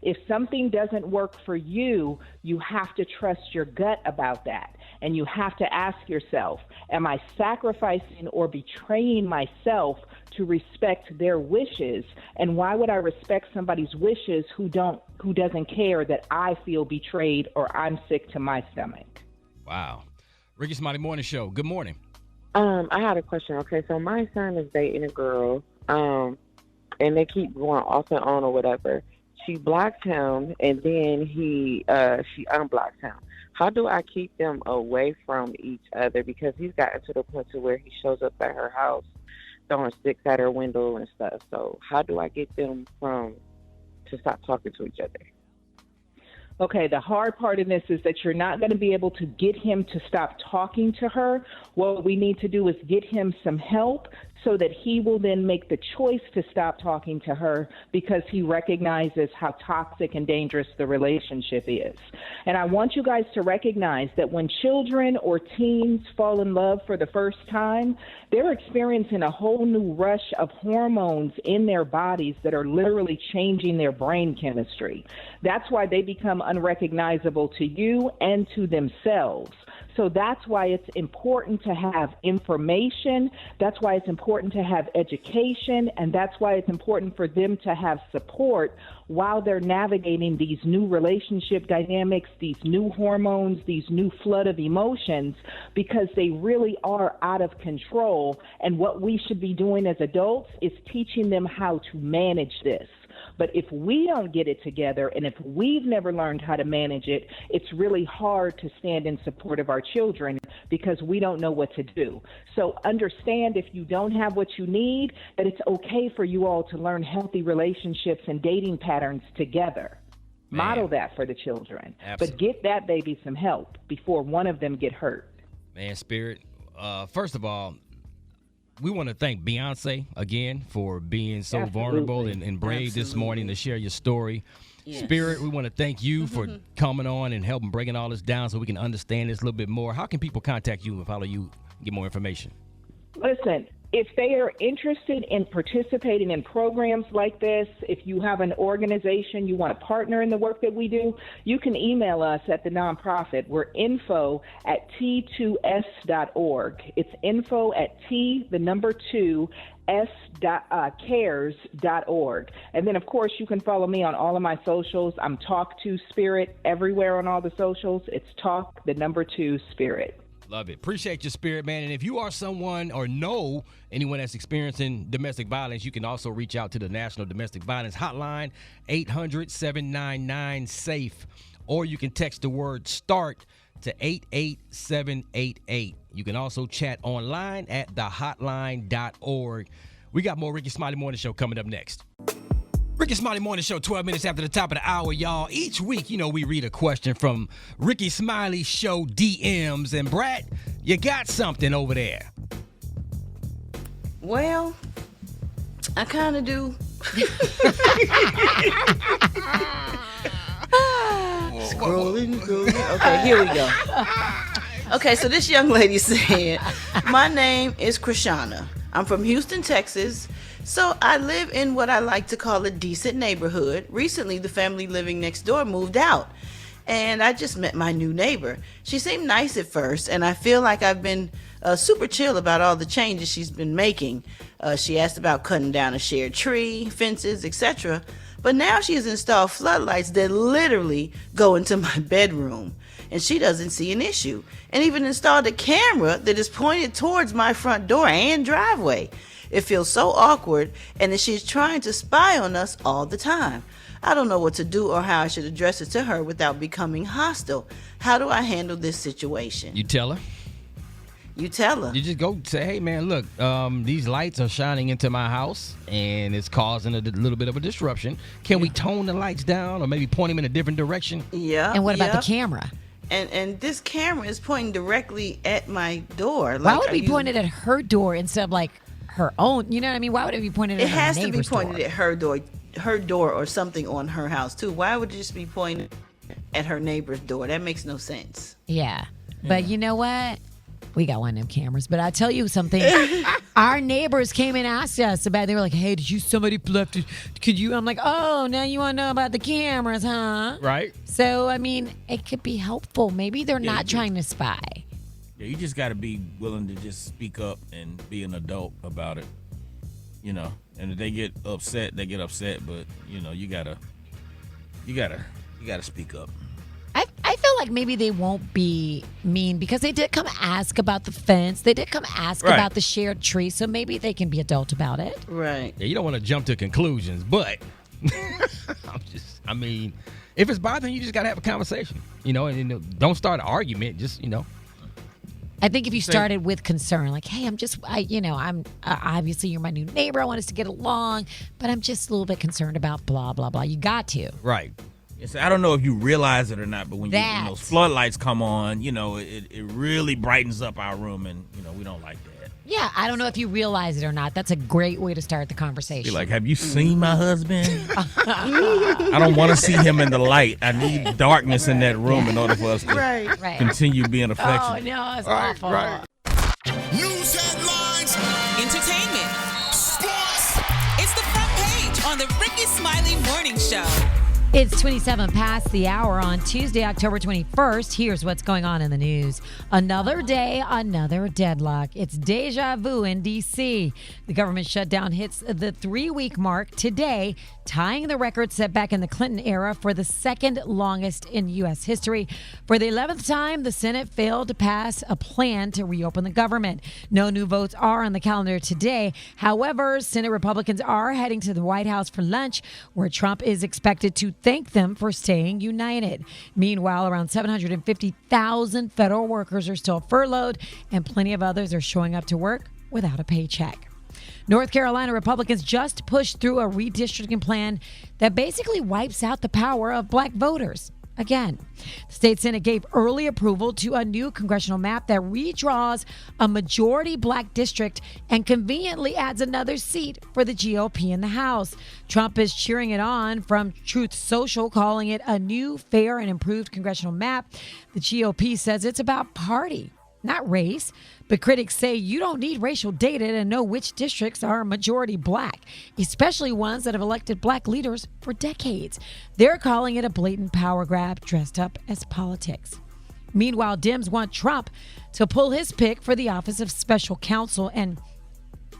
If something doesn't work for you, you have to trust your gut about that. And you have to ask yourself, am I sacrificing or betraying myself to respect their wishes? And why would I respect somebody's wishes who doesn't care that I feel betrayed or I'm sick to my stomach? Wow. Rickey Smiley Morning Show. Good morning. I had a question. Okay, so my son is dating a girl, and they keep going off and on or whatever. She blocks him, and then she unblocks him. How do I keep them away from each other? Because he's gotten to the point to where he shows up at her house, throwing sticks at her window and stuff. So how do I get them to stop talking to each other? Okay, the hard part in this is that you're not going to be able to get him to stop talking to her. What we need to do is get him some help so that he will then make the choice to stop talking to her because he recognizes how toxic and dangerous the relationship is. And I want you guys to recognize that when children or teens fall in love for the first time, they're experiencing a whole new rush of hormones in their bodies that are literally changing their brain chemistry. That's why they become unrecognizable to you and to themselves. So that's why it's important to have information. That's why it's important to have education. And that's why it's important for them to have support while they're navigating these new relationship dynamics, these new hormones, these new flood of emotions, because they really are out of control. And what we should be doing as adults is teaching them how to manage this. But if we don't get it together and if we've never learned how to manage it, it's really hard to stand in support of our children because we don't know what to do. So understand if you don't have what you need, that it's okay for you all to learn healthy relationships and dating patterns together. Man. Model that for the children. Absolutely. But get that baby some help before one of them get hurt. Man, Spirit, first of all, we want to thank Beyonce again for being so vulnerable and brave this morning to share your story. Yes. Spirit, we want to thank you for coming on and helping breaking all this down so we can understand this a little bit more. How can people contact you and follow you, get more information? Listen, if they are interested in participating in programs like this, if you have an organization, you want to partner in the work that we do, you can email us at the nonprofit. We're info@t2s.org. It's info@cares.org. And then, of course, you can follow me on all of my socials. I'm Talk to Spirit everywhere on all the socials. It's Talk, 2 Spirit. Love it. Appreciate your Spirit, man. And if you are someone or know anyone that's experiencing domestic violence, you can also reach out to the National Domestic Violence Hotline, 800-799-SAFE. Or you can text the word START to 88788. You can also chat online at thehotline.org. We got more Rickey Smiley Morning Show coming up next. Rickey Smiley Morning Show, 12 minutes after the top of the hour, y'all. Each week, we read a question from Rickey Smiley Show DMs. And Brat, you got something over there. Well, I kind of do. Scrolling. Okay, here we go. Okay, so this young lady said, my name is Krishana. I'm from Houston, Texas. So I live in what I like to call a decent neighborhood. Recently, the family living next door moved out, and I just met my new neighbor. She seemed nice at first, and I feel like I've been super chill about all the changes she's been making. She asked about cutting down a shared tree, fences, etc. But now she has installed floodlights that literally go into my bedroom, and she doesn't see an issue, and even installed a camera that is pointed towards my front door and driveway. It feels so awkward, and that she's trying to spy on us all the time. I don't know what to do or how I should address it to her without becoming hostile. How do I handle this situation? You tell her. You tell her. You just go say, hey, man, look, these lights are shining into my house, and it's causing a little bit of a disruption. Can we tone the lights down or maybe point them in a different direction? Yeah. And what about the camera? And this camera is pointing directly at my door. Why would it be pointed at her door instead of her own? You know what I mean? Why would it be pointed at her neighbor's door? It has to be pointed at her door or something on her house too. Why would it just be pointed at her neighbor's door? That makes no sense. Yeah. But you know what? We got one of them cameras. But I tell you something. Our neighbors came and asked us about it. They were like, hey, did you somebody left it? Could you? I'm like, oh, now you want to know about the cameras, huh? Right. So, I mean, it could be helpful. Maybe they're not trying to spy. Yeah, you just got to be willing to just speak up and be an adult about it. You know, and if they get upset, they get upset. But, you know, you gotta speak up. I feel like maybe they won't be mean because they did come ask about the fence. They did come ask about the shared tree. So maybe they can be adult about it. Right. Yeah, you don't want to jump to conclusions, but I mean, if it's bothering you, just got to have a conversation, you know, and don't start an argument. Just, you know. I think if you started with concern, like, hey, I'm obviously you're my new neighbor. I want us to get along, but I'm just a little bit concerned about blah, blah, blah. You got to. Right. So I don't know if you realize it or not, but when those floodlights come on, you know, it really brightens up our room, and, you know, we don't like that. Yeah, I don't know if you realize it or not. That's a great way to start the conversation. Be like, have you seen my husband? I don't want to see him in the light. I need darkness in that room in order for us to continue being affectionate. Oh, no, it's awful. Right. News headlines. Entertainment. Sports. It's the front page on the Rickey Smiley Morning Show. It's 27 past the hour on Tuesday, October 21st. Here's what's going on in the news. Another day, another deadlock. It's deja vu in D.C. The government shutdown hits the 3-week mark today, tying the record set back in the Clinton era for the second longest in U.S. history. For the 11th time, the Senate failed to pass a plan to reopen the government. No new votes are on the calendar today. However, Senate Republicans are heading to the White House for lunch, where Trump is expected to thank them for staying united. Meanwhile, around 750,000 federal workers are still furloughed, and plenty of others are showing up to work without a paycheck. North Carolina Republicans just pushed through a redistricting plan that basically wipes out the power of black voters. Again, the state Senate gave early approval to a new congressional map that redraws a majority black district and conveniently adds another seat for the GOP in the House. Trump is cheering it on from Truth Social, calling it a new, fair, and improved congressional map. The GOP says it's about party, not race. But critics say you don't need racial data to know which districts are majority black, especially ones that have elected black leaders for decades. They're calling it a blatant power grab dressed up as politics. Meanwhile, Dems want Trump to pull his pick for the office of special counsel, and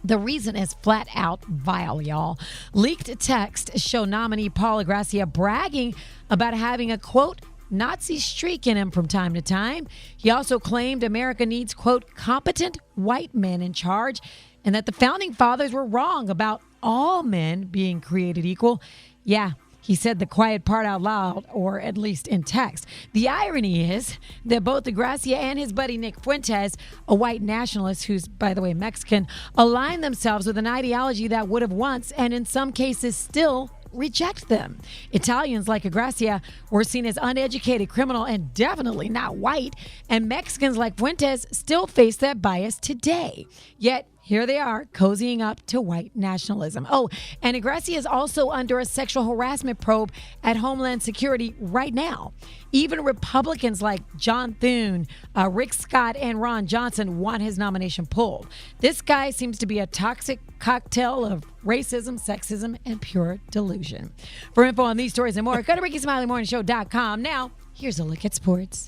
the reason is flat out vile, y'all. Leaked texts show nominee Paul Gracia bragging about having a, quote, Nazi streak in him from time to time. He also claimed America needs, quote, competent white men in charge, and that the founding fathers were wrong about all men being created equal. Yeah, he said the quiet part out loud, or at least in text. The irony is that both Gracia and his buddy Nick Fuentes, a white nationalist who's, by the way, Mexican, align themselves with an ideology that would have once, and in some cases still, reject them. Italians like Gracia were seen as uneducated, criminal, and definitely not white. And Mexicans like Fuentes still face that bias today. Yet, here they are, cozying up to white nationalism. Oh, and Gracia is also under a sexual harassment probe at Homeland Security right now. Even Republicans like John Thune, Rick Scott, and Ron Johnson want his nomination pulled. This guy seems to be a toxic cocktail of racism, sexism, and pure delusion. For info on these stories and more, go to RickySmileyMorningShow.com. Now, here's a look at sports.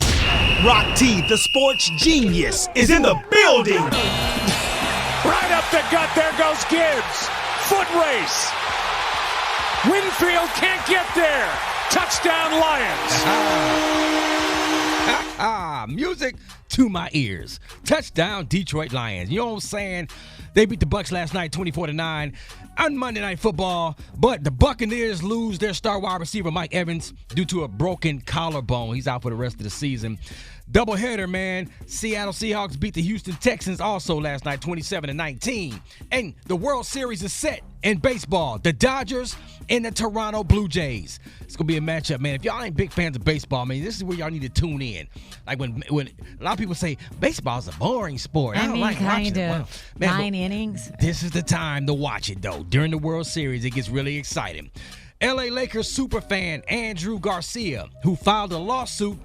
Rock T, the sports genius, is in the building. Right up the gut, there goes Gibbs. Foot race. Winfield can't get there. Touchdown, Lions. Music to my ears. Touchdown, Detroit Lions. You know what I'm saying? They beat the Bucs last night 24-9 on Monday Night Football, but the Buccaneers lose their star wide receiver Mike Evans due to a broken collarbone. He's out for the rest of the season. Doubleheader, man. Seattle Seahawks beat the Houston Texans also last night 27-19. And the World Series is set in baseball. The Dodgers and the Toronto Blue Jays. It's going to be a matchup, man. If y'all ain't big fans of baseball, man, this is where y'all need to tune in. Like when a lot of people say baseball is a boring sport. I don't like watching it. Well, man, 9 innings. This is the time to watch it, though. During the World Series, it gets really exciting. LA Lakers superfan Andrew Garcia, who filed a lawsuit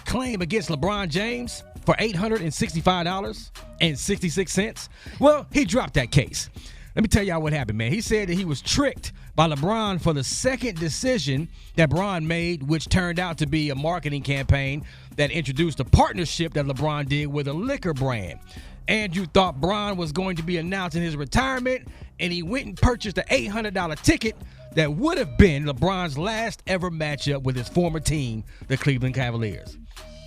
claim against LeBron James, for $865.66. Well, he dropped that case. Let me tell y'all what happened, man. He said that he was tricked by LeBron for the second decision that LeBron made, which turned out to be a marketing campaign that introduced a partnership that LeBron did with a liquor brand. Andrew thought Bron was going to be announcing his retirement, and he went and purchased an $800 ticket that would have been LeBron's last ever matchup with his former team, the Cleveland Cavaliers.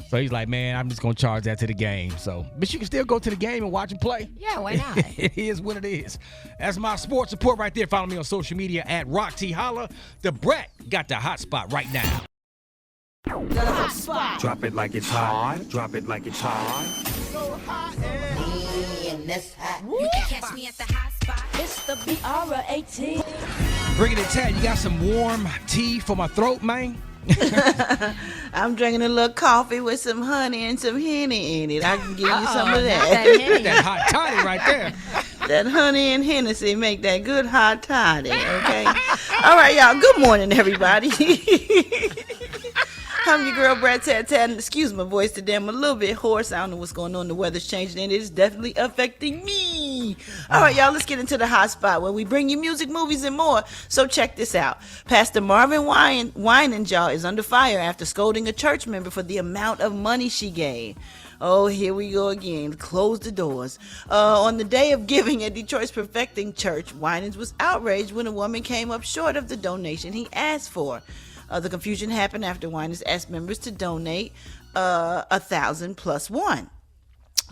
So he's like, man, I'm just going to charge that to the game. So, but you can still go to the game and watch him play. Yeah, why not? It is what it is. That's my sports report right there. Follow me on social media at Rock T Holla. The Brat got the hot spot right now. The hot spot. Drop it like it's hot. Drop it like it's hot. So hot and that's hot. You can catch me at the hot spot. It's the BR18. Bringing it, Tad. You got some warm tea for my throat, man? I'm drinking a little coffee with some honey and some Henny in it. I can give you some of that. That hot toddy right there. That honey and Hennessy make that good hot toddy, okay? All right, y'all. Good morning, everybody. I'm your girl, Brat Tad, and excuse my voice today. I'm a little bit hoarse. I don't know what's going on. The weather's changing, and it is definitely affecting me. All right, y'all, let's get into the hot spot where we bring you music, movies, and more. So check this out. Pastor Marvin Winenjaw is under fire after scolding a church member for the amount of money she gave. Oh, here we go again. Close the doors. On the day of giving at Detroit's Perfecting Church, Winans was outraged when a woman came up short of the donation he asked for. The confusion happened after Winans asked members to donate $1,000 plus one.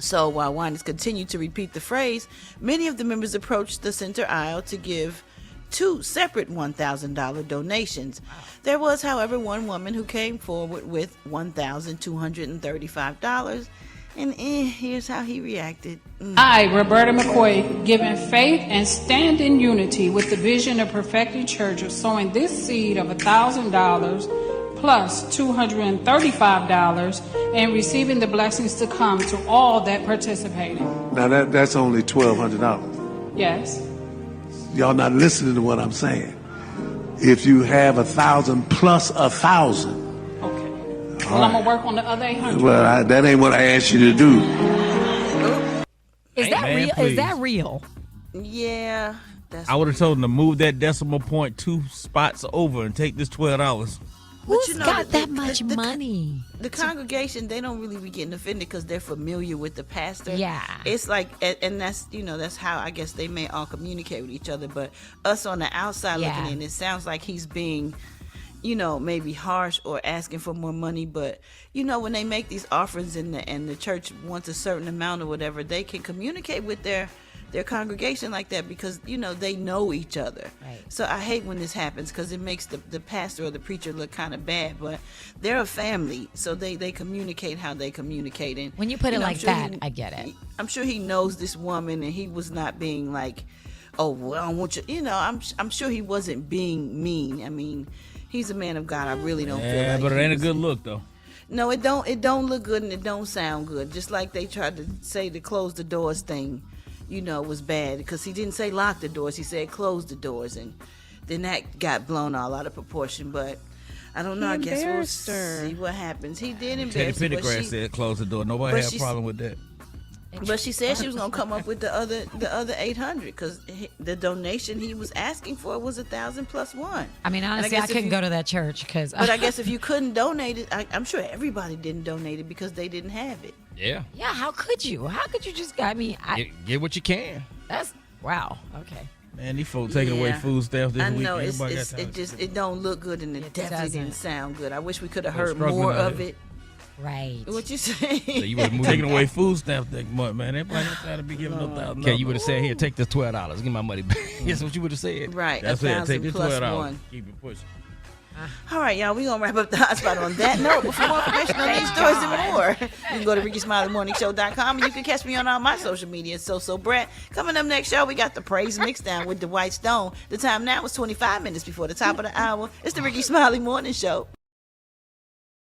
So while Winans continued to repeat the phrase, many of the members approached the center aisle to give two separate $1,000 donations. There was, however, one woman who came forward with $1,235. And here's how he reacted. I, Roberta McCoy, given faith and stand in unity with the vision of Perfecting Church of sowing this seed of $1,000 plus $235 and receiving the blessings to come to all that participated. Now that's only $1,200. Yes. Y'all not listening to what I'm saying. If you have 1,000 plus 1,000. Well, I'm going to work on the other 800. Well, that ain't what I asked you to do. Is that real? Is that real? Yeah. I would have told him to move that decimal point 2 spots over and take this $12. Who's got that much money? The congregation, they don't really be getting offended because they're familiar with the pastor. Yeah. It's like, and that's, that's how I guess they may all communicate with each other. But us on the outside looking in, it sounds like he's being, maybe harsh or asking for more money. But, when they make these offerings and the church wants a certain amount or whatever, they can communicate with their congregation like that because, they know each other. Right. So I hate when this happens because it makes the pastor or the preacher look kind of bad. But they're a family, so they communicate how they communicate. And when you put it like that, I get it. I'm sure he knows this woman and he was not being like, oh, well, I want you. I'm sure he wasn't being mean. I mean, he's a man of God. I really don't feel like. Yeah, but it ain't a good look though. No, it don't look good and it don't sound good. Just like they tried to say the close the doors thing, was bad because he didn't say lock the doors. He said close the doors, and then that got blown all out of proportion. But I don't know. I guess we'll see what happens. He did embarrass her. Teddy Pendergrass said close the door. Nobody had a problem with that. But she said she was gonna come up with the other 800 because the donation he was asking for was 1,000 plus one. I mean, honestly, I couldn't go to that church because. But I guess if you couldn't donate it, I'm sure everybody didn't donate it because they didn't have it. Yeah. Yeah. How could you? How could you just? I mean, get what you can. That's wow. Okay. Man, these folks taking away food stamps this week. I know it don't look good and it definitely didn't sound good. I wish we could have heard more of it. Right. What you say? So you would have taken away food stamps that month, man. Everybody got to be giving no $1,000. Okay, you would have said, here, take this $12. Give my money back. That's what you would have said. Right. That's it. Take this $12. One. Keep it pushing. All right, y'all. We're going to wrap up the hotspot on that note. But for more information on these stories and more, you can go to RickySmileyMorningShow.com and you can catch me on all my social media. So Brat. Coming up next show, we got the Praise Mixdown with Dwight Stone. The time now is 25 minutes before the top of the hour. It's the Rickey Smiley Morning Show.